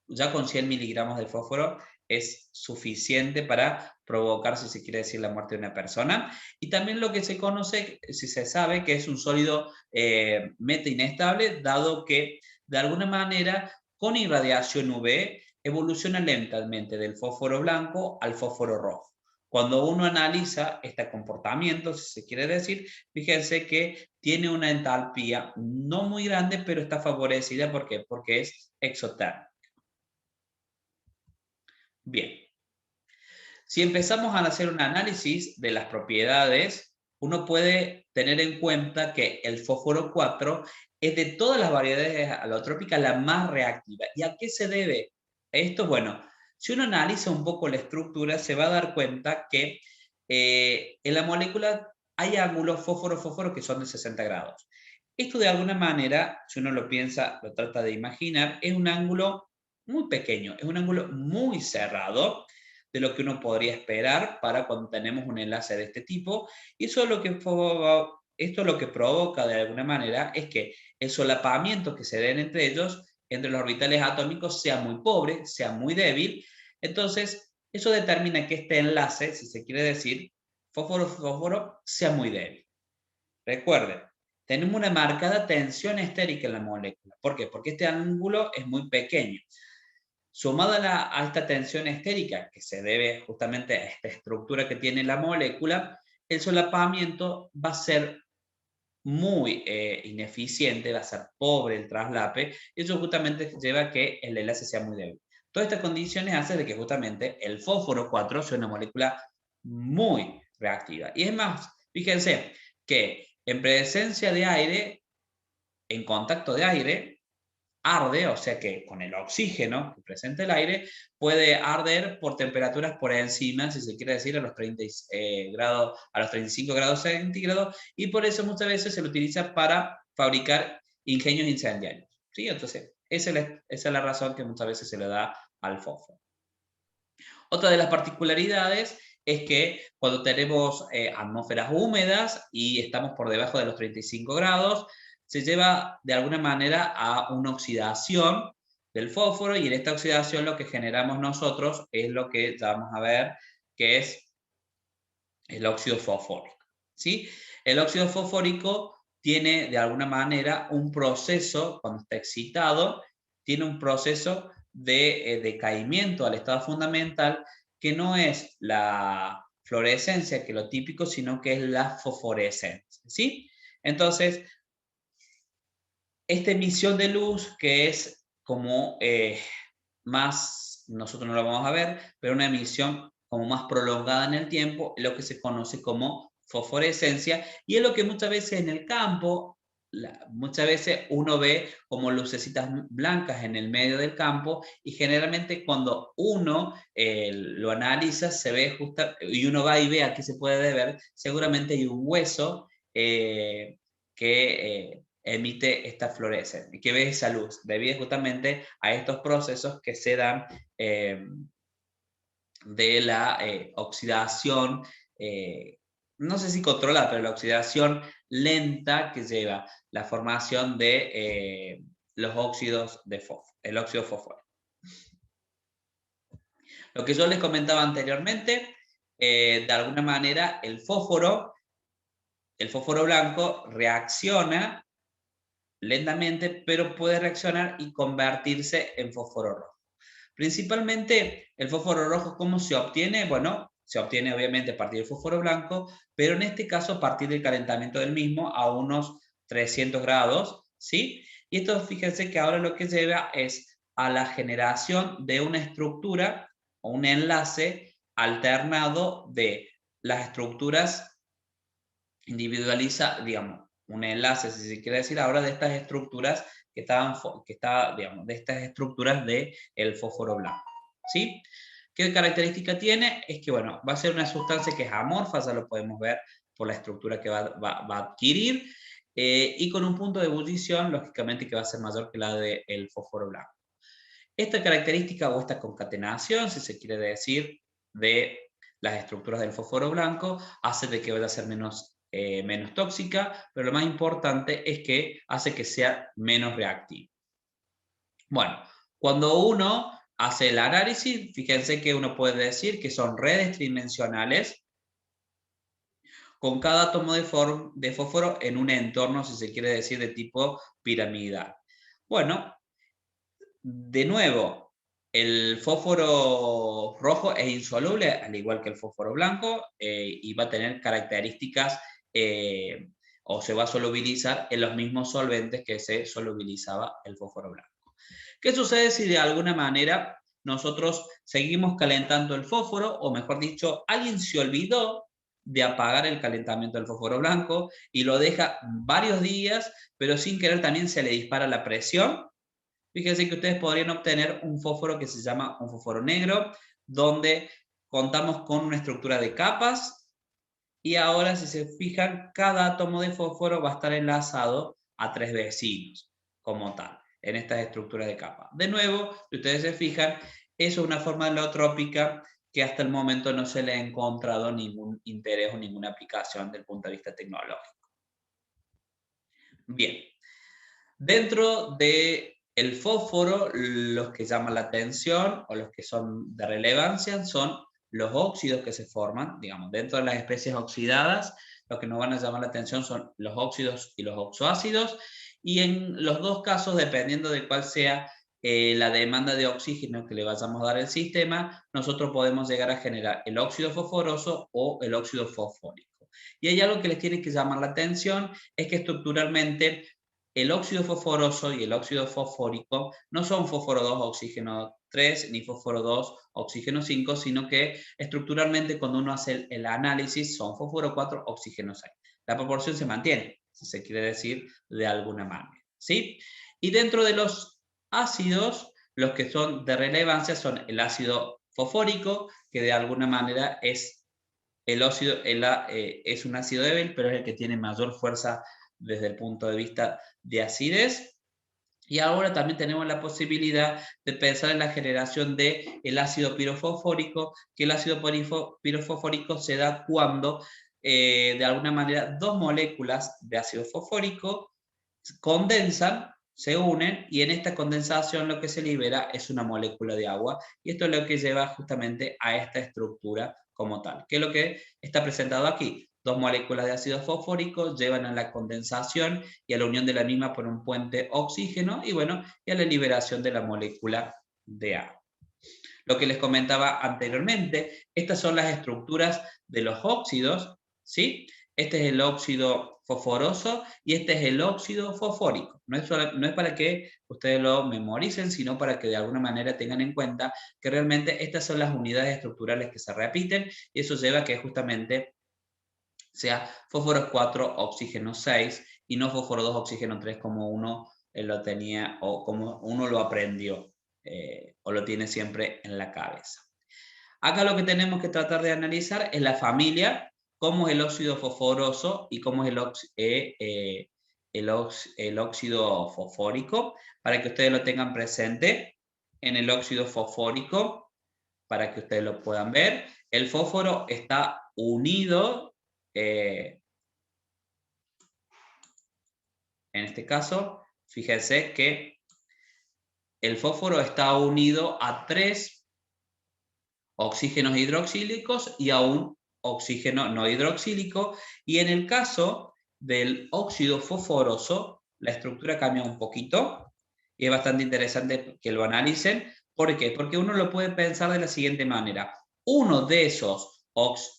Ya con 100 miligramos de fósforo es suficiente para provocar, si se quiere decir, la muerte de una persona. Y también lo que se conoce, si se sabe, que es un sólido meta inestable, dado que de alguna manera con irradiación UV evoluciona lentamente del fósforo blanco al fósforo rojo. Cuando uno analiza este comportamiento, si se quiere decir, fíjense que tiene una entalpía no muy grande, pero está favorecida. ¿Por qué? Porque es exotérmica. Bien, si empezamos a hacer un análisis de las propiedades, uno puede tener en cuenta que el fósforo 4 es de todas las variedades alotrópicas la más reactiva. ¿Y a qué se debe esto? Bueno, si uno analiza un poco la estructura, se va a dar cuenta que en la molécula hay ángulos fósforo-fósforo que son de 60 grados. Esto de alguna manera, si uno lo piensa, lo trata de imaginar, es un ángulo muy pequeño, es un ángulo muy cerrado de lo que uno podría esperar para cuando tenemos un enlace de este tipo. Y eso es lo que esto lo que provoca de alguna manera es que el solapamiento que se den entre ellos, entre los orbitales atómicos, sea muy pobre, sea muy débil. Entonces, eso determina que este enlace, si se quiere decir, fósforo-fósforo, sea muy débil. Recuerden, tenemos una marcada tensión estérica en la molécula. ¿Por qué? Porque este ángulo es muy pequeño. Sumada a esta tensión estérica, que se debe justamente a esta estructura que tiene la molécula, el solapamiento va a ser muy ineficiente, va a ser pobre el traslape, y eso justamente lleva a que el enlace sea muy débil. Todas estas condiciones hacen de que justamente el fósforo 4 sea una molécula muy reactiva. Y es más, fíjense que en presencia de aire, en contacto de aire, arde, o sea que con el oxígeno que presenta el aire, puede arder por temperaturas por encima, si se quiere decir, a los 30 grados, a los 35 grados centígrados, y por eso muchas veces se lo utiliza para fabricar ingenios incendiarios. ¿sí? Entonces, esa es la razón que muchas veces se le da al fósforo. Otra de las particularidades es que cuando tenemos atmósferas húmedas y estamos por debajo de los 35 grados, se lleva de alguna manera a una oxidación del fósforo, y en esta oxidación lo que generamos nosotros es lo que ya vamos a ver, que es el óxido fosfórico, ¿sí? El óxido fosfórico tiene de alguna manera un proceso, cuando está excitado, tiene un proceso de decaimiento al estado fundamental, que no es la fluorescencia, que es lo típico, sino que es la fosforescencia, ¿sí? Entonces, esta emisión de luz, que es como más, nosotros no lo vamos a ver, pero una emisión como más prolongada en el tiempo, es lo que se conoce como fosforescencia, y es lo que muchas veces en el campo, muchas veces uno ve como lucecitas blancas en el medio del campo, y generalmente cuando uno lo analiza, se ve justo, y uno va y ve a qué se puede ver, seguramente hay un hueso que emite esta fluorescencia, que ve esa luz, debido justamente a estos procesos que se dan de la oxidación, no sé si controlada, pero la oxidación lenta que lleva la formación de los óxidos de fósforo, el óxido fosfórico. Lo que yo les comentaba anteriormente, de alguna manera el fósforo blanco reacciona lentamente, pero puede reaccionar y convertirse en fósforo rojo. Principalmente el fósforo rojo, ¿cómo se obtiene? Bueno, se obtiene obviamente a partir del fósforo blanco, pero en este caso a partir del calentamiento del mismo a unos 300 grados, ¿sí? Y esto, fíjense que ahora lo que lleva es a la generación de una estructura o un enlace alternado de las estructuras individualiza, digamos, un enlace, si se quiere decir ahora, de estas estructuras digamos, de estas estructuras del fósforo blanco, ¿sí? ¿Qué característica tiene? Es que, bueno, va a ser una sustancia que es amorfa, ya lo podemos ver por la estructura que va a adquirir, y con un punto de ebullición, lógicamente, que va a ser mayor que la del fósforo blanco. Esta característica o esta concatenación, si se quiere decir, de las estructuras del fósforo blanco, hace de que vaya a ser menos tóxica, pero lo más importante es que hace que sea menos reactiva. Bueno, cuando uno hace el análisis, fíjense que uno puede decir que son redes tridimensionales con cada átomo de fósforo en un entorno, si se quiere decir, de tipo piramidal. Bueno, de nuevo, el fósforo rojo es insoluble, al igual que el fósforo blanco, y va a tener características o se va a solubilizar en los mismos solventes que se solubilizaba el fósforo blanco. ¿Qué sucede si de alguna manera nosotros seguimos calentando el fósforo, o mejor dicho, alguien se olvidó de apagar el calentamiento del fósforo blanco y lo deja varios días, pero sin querer también se le dispara la presión? Fíjense que ustedes podrían obtener un fósforo que se llama un fósforo negro, donde contamos con una estructura de capas, y ahora, si se fijan, cada átomo de fósforo va a estar enlazado a 3 vecinos, como tal, en estas estructuras de capas. De nuevo, si ustedes se fijan, eso es una forma alotrópica que hasta el momento no se le ha encontrado ningún interés o ninguna aplicación desde el punto de vista tecnológico. Bien, dentro de el fósforo, los que llaman la atención o los que son de relevancia son los óxidos que se forman, digamos, dentro de las especies oxidadas, los que nos van a llamar la atención son los óxidos y los oxoácidos, y en los dos casos, dependiendo de cuál sea la demanda de oxígeno que le vayamos a dar al sistema, nosotros podemos llegar a generar el óxido fosforoso o el óxido fosfórico. Y hay algo que les tiene que llamar la atención, es que estructuralmente el óxido fosforoso y el óxido fosfórico no son fósforo 2, oxígeno 3, ni fósforo 2, oxígeno 5, sino que estructuralmente cuando uno hace el análisis son fósforo 4, oxígeno 6. La proporción se mantiene, si se quiere decir de alguna manera, ¿sí? Y dentro de los ácidos, los que son de relevancia son el ácido fosfórico, que de alguna manera es es un ácido débil, pero es el que tiene mayor fuerza desde el punto de vista de acidez. Y ahora también tenemos la posibilidad de pensar en la generación del ácido pirofosfórico, que el ácido pirofosfórico se da cuando, de alguna manera, dos moléculas de ácido fosfórico condensan, se unen, y en esta condensación lo que se libera es una molécula de agua, y esto es lo que lleva justamente a esta estructura como tal, que es lo que está presentado aquí. Dos moléculas de ácido fosfórico llevan a la condensación y a la unión de la misma por un puente oxígeno, y bueno, y a la liberación de la molécula de agua. Lo que les comentaba anteriormente, estas son las estructuras de los óxidos, ¿sí? Este es el óxido fosforoso y este es el óxido fosfórico. No es para que ustedes lo memoricen, sino para que de alguna manera tengan en cuenta que realmente estas son las unidades estructurales que se repiten, y eso lleva a que justamente sea fósforo 4, oxígeno 6, y no fósforo 2, oxígeno 3 como uno lo tenía o como uno lo aprendió o lo tiene siempre en la cabeza. Acá lo que tenemos que tratar de analizar es la familia, cómo es el óxido fosforoso y cómo es el óxido fosfórico, para que ustedes lo tengan presente. En el óxido fosfórico, para que ustedes lo puedan ver, el fósforo está unido, en este caso, fíjense que el fósforo está unido a 3 oxígenos hidroxílicos y a un oxígeno no hidroxílico, y en el caso del óxido fosforoso la estructura cambia un poquito y es bastante interesante que lo analicen. ¿Por qué? Porque uno lo puede pensar de la siguiente manera: uno de esos OH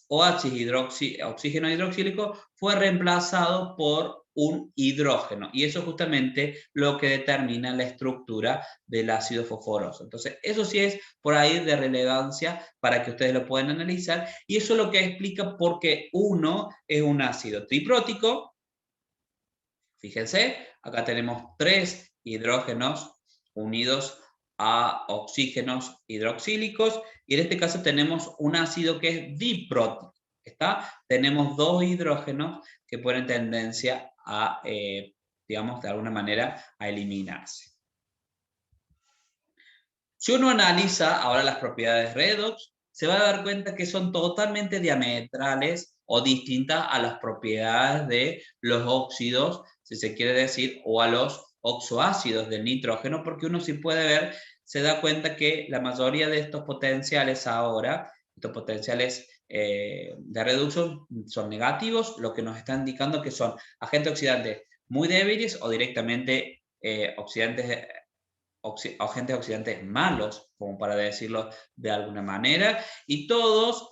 oxígeno hidroxílico fue reemplazado por un hidrógeno, y eso es justamente lo que determina la estructura del ácido fosforoso. Entonces, eso sí es por ahí de relevancia para que ustedes lo puedan analizar, y eso es lo que explica por qué uno es un ácido triprótico. Fíjense, acá tenemos 3 hidrógenos unidos a oxígenos hidroxílicos, y en este caso tenemos un ácido que es diprótico. ¿Está? Tenemos 2 hidrógenos que ponen tendencia a, digamos, de alguna manera, a eliminarse. Si uno analiza ahora las propiedades redox, se va a dar cuenta que son totalmente diametrales o distintas a las propiedades de los óxidos, si se quiere decir, o a los oxoácidos del nitrógeno, porque uno sí puede ver, se da cuenta que la mayoría de estos potenciales ahora, estos potenciales de reducción, son negativos, lo que nos está indicando que son agentes oxidantes muy débiles o directamente oxidantes, agentes oxidantes malos, como para decirlo de alguna manera, y todos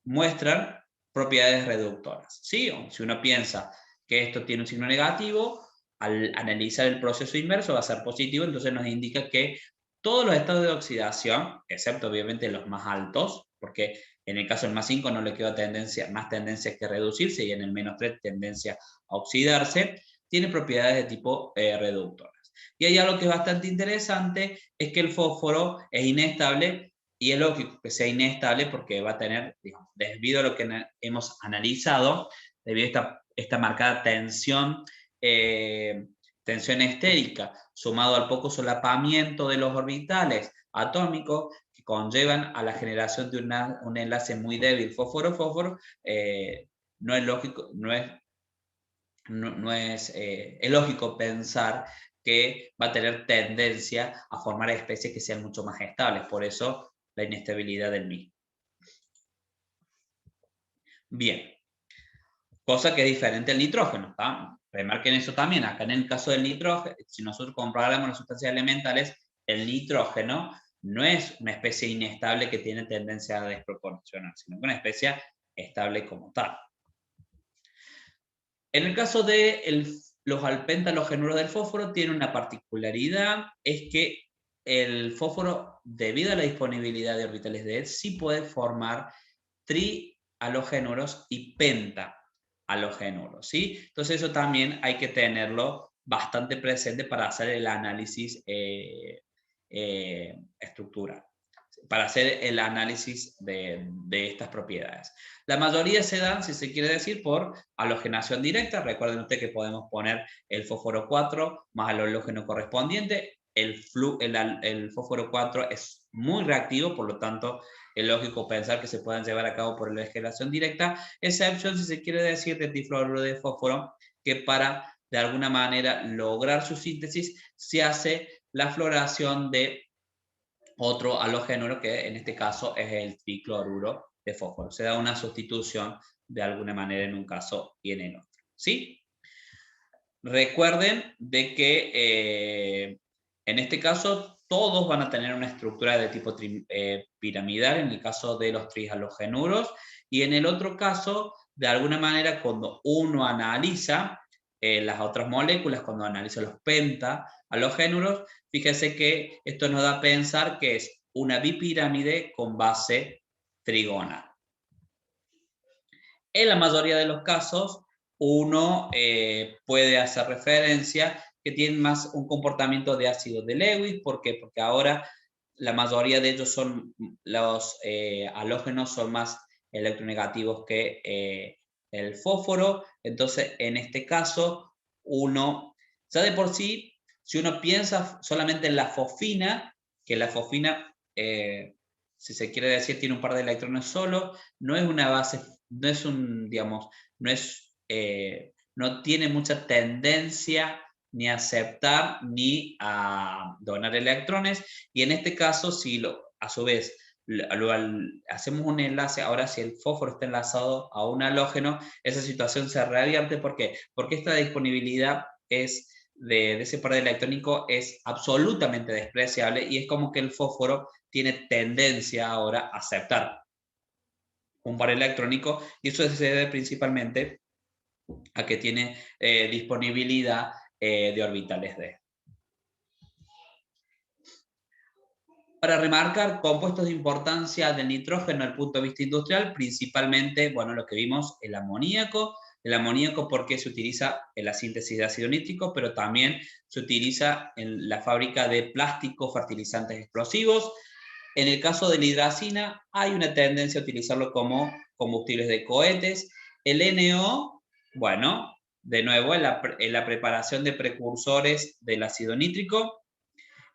muestran propiedades reductoras, ¿sí? Si uno piensa que esto tiene un signo negativo, al analizar el proceso inverso va a ser positivo, entonces nos indica que todos los estados de oxidación, excepto obviamente los más altos, porque en el caso del más 5 no le queda más tendencia que reducirse, y en el menos 3 tendencia a oxidarse, tiene propiedades de tipo reductor. Y hay algo que es bastante interesante, es que el fósforo es inestable, y es lógico que sea inestable porque va a tener, digamos, debido a lo que hemos analizado, debido a esta marcada tensión, tensión estérica, sumado al poco solapamiento de los orbitales atómicos que conllevan a la generación de un enlace muy débil fósforo-fósforo, no es lógico, es lógico pensar que va a tener tendencia a formar especies que sean mucho más estables, por eso la inestabilidad del mismo. Bien, cosa que es diferente al nitrógeno, ¿tá? Remarquen eso también, acá en el caso del nitrógeno, si nosotros comparamos las sustancias elementales, el nitrógeno no es una especie inestable que tiene tendencia a desproporcionar, sino que una especie estable como tal. En el caso de los alpentalogenuros del fósforo, tiene una particularidad, es que el fósforo, debido a la disponibilidad de orbitales de él, sí puede formar trihalogénuros y pentahalogénuros, ¿sí? Entonces eso también hay que tenerlo bastante presente para hacer el análisis estructural. para hacer el análisis de estas propiedades. La mayoría se dan, si se quiere decir, por halogenación directa. Recuerden ustedes que podemos poner el fósforo 4 más el halógeno correspondiente. El fósforo 4 es muy reactivo, por lo tanto es lógico pensar que se puedan llevar a cabo por la halogenación directa, excepción, si se quiere decir, de difluoruro de fósforo, que para de alguna manera lograr su síntesis se hace la fluoración de otro halogénuro, que en este caso es el tricloruro de fósforo. Se da una sustitución de alguna manera en un caso y en el otro. ¿Sí? Recuerden de que en este caso todos van a tener una estructura de tipo piramidal en el caso de los trihalogenuros, y en el otro caso, de alguna manera, cuando uno analiza las otras moléculas, cuando analiza los pentahalogénuros, fíjese que esto nos da a pensar que es una bipirámide con base trigonal. En la mayoría de los casos, uno puede hacer referencia que tienen más un comportamiento de ácido de Lewis. ¿Por qué? Porque ahora la mayoría de ellos son, los halógenos son más electronegativos que el fósforo. Entonces, en este caso, uno, ya de por sí, si uno piensa solamente en la fosfina, que la fosfina, si se quiere decir, tiene un par de electrones solo, no es una base, no es un, digamos, no es, no tiene mucha tendencia ni a aceptar ni a donar electrones, y en este caso, si a su vez hacemos un enlace, ahora si el fósforo está enlazado a un halógeno, esa situación se revierte. ¿Por qué? Porque esta disponibilidad de ese par electrónico es absolutamente despreciable, y es como que el fósforo tiene tendencia ahora a aceptar un par electrónico, y eso se debe principalmente a que tiene disponibilidad de orbitales D. Para remarcar compuestos de importancia del nitrógeno desde el punto de vista industrial, principalmente, bueno, lo que vimos, el amoníaco porque se utiliza en la síntesis de ácido nítrico, pero también se utiliza en la fábrica de plásticos, fertilizantes explosivos. En el caso de la hidracina, hay una tendencia a utilizarlo como combustibles de cohetes. El NO, bueno, de nuevo, en la preparación de precursores del ácido nítrico.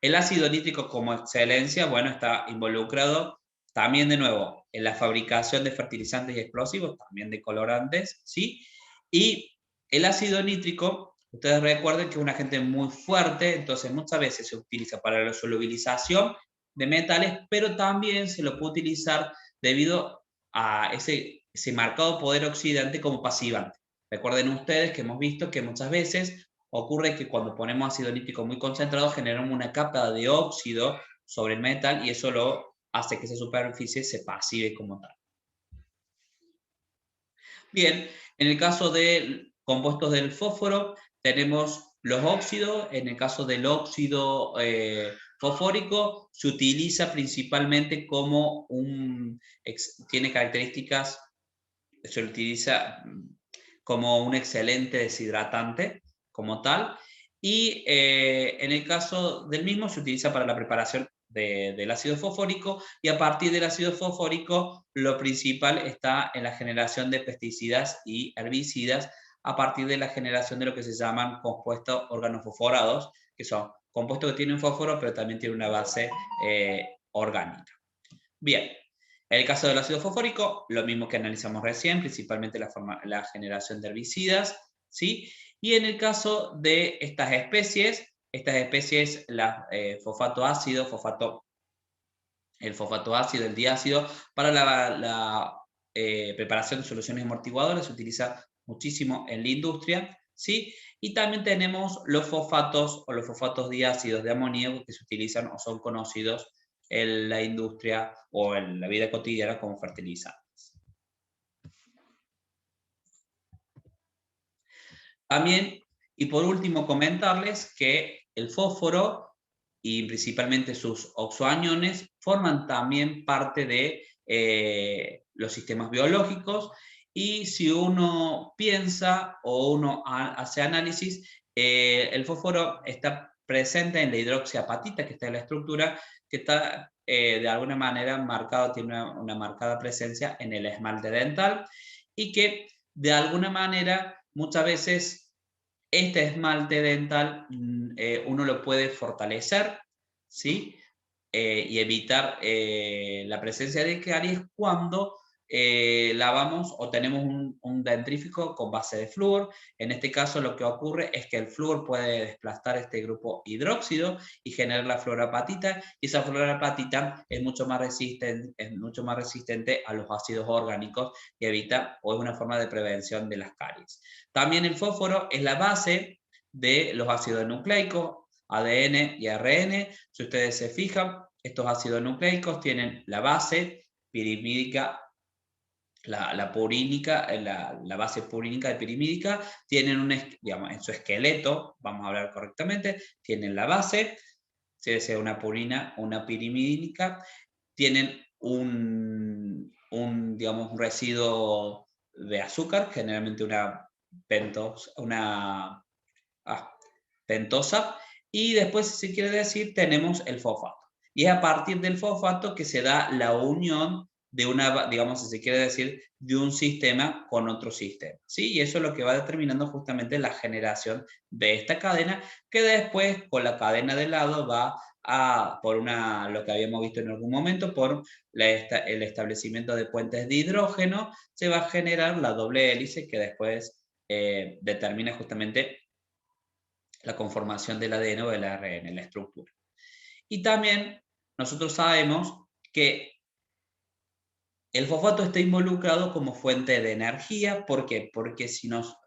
El ácido nítrico como excelencia, bueno, está involucrado también, de nuevo, en la fabricación de fertilizantes y explosivos, también de colorantes, ¿sí? Y el ácido nítrico, ustedes recuerden que es un agente muy fuerte, entonces muchas veces se utiliza para la solubilización de metales, pero también se lo puede utilizar debido a ese marcado poder oxidante como pasivante. Recuerden ustedes que hemos visto que muchas veces ocurre que cuando ponemos ácido nítrico muy concentrado generamos una capa de óxido sobre el metal, y eso lo hace que esa superficie se pasive como tal. Bien, en el caso de compuestos del fósforo tenemos los óxidos. En el caso del óxido fosfórico se utiliza principalmente como tiene características, se utiliza como un excelente deshidratante como tal, y en el caso del mismo se utiliza para la preparación del ácido fosfórico, y a partir del ácido fosfórico lo principal está en la generación de pesticidas y herbicidas a partir de la generación de lo que se llaman compuestos organofosforados, que son compuestos que tienen fósforo pero también tienen una base orgánica. Bien, en el caso del ácido fosfórico, lo mismo que analizamos recién, principalmente la generación de herbicidas, ¿sí? Y en el caso de estas especies, fosfato ácido, el fosfato ácido, el diácido, para la preparación de soluciones amortiguadoras se utiliza muchísimo en la industria, ¿sí? Y también tenemos los fosfatos o los fosfatos diácidos de amoníaco, que se utilizan o son conocidos en la industria o en la vida cotidiana como fertilizantes. También, y por último, comentarles que el fósforo y principalmente sus oxoaniones forman también parte de los sistemas biológicos, y si uno piensa o uno hace análisis, el fósforo está presente en la hidroxiapatita, que está en la estructura, que está de alguna manera marcado, tiene una marcada presencia en el esmalte dental y que de alguna manera muchas veces este esmalte dental uno lo puede fortalecer, ¿sí? Y evitar la presencia de caries cuando lavamos o tenemos un dentrífico con base de flúor. En este caso lo que ocurre es que el flúor puede desplazar este grupo hidróxido y generar la fluorapatita, y esa fluorapatita es mucho más resistente a los ácidos orgánicos y evita, o es una forma de prevención de las caries. También el fósforo es la base de los ácidos nucleicos, ADN y ARN. Si ustedes se fijan, estos ácidos nucleicos tienen la base pirimídica, la purínica, la base purínica y pirimídica, tienen digamos, en su esqueleto, vamos a hablar correctamente, tienen la base, si desea una purina o una pirimídica, tienen digamos, un residuo de azúcar, generalmente una pentosa, y después, si quiere decir, tenemos el fosfato. Y es a partir del fosfato que se da la unión de digamos, si se quiere decir, de un sistema con otro sistema, ¿sí? Y eso es lo que va determinando justamente la generación de esta cadena, que después, con la cadena de lado, va lo que habíamos visto en algún momento, por el establecimiento de puentes de hidrógeno, se va a generar la doble hélice que después determina justamente la conformación del ADN o del ARN, la estructura. Y también nosotros sabemos que el fosfato está involucrado como fuente de energía. ¿Por qué? Porque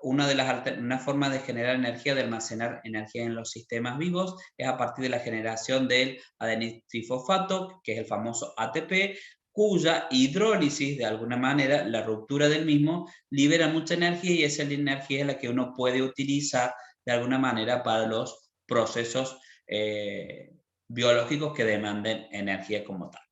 una forma de generar energía, de almacenar energía en los sistemas vivos, es a partir de la generación del adenosifosfato, que es el famoso ATP, cuya hidrólisis, de alguna manera, la ruptura del mismo, libera mucha energía, y esa energía es la que uno puede utilizar de alguna manera para los procesos biológicos que demanden energía como tal.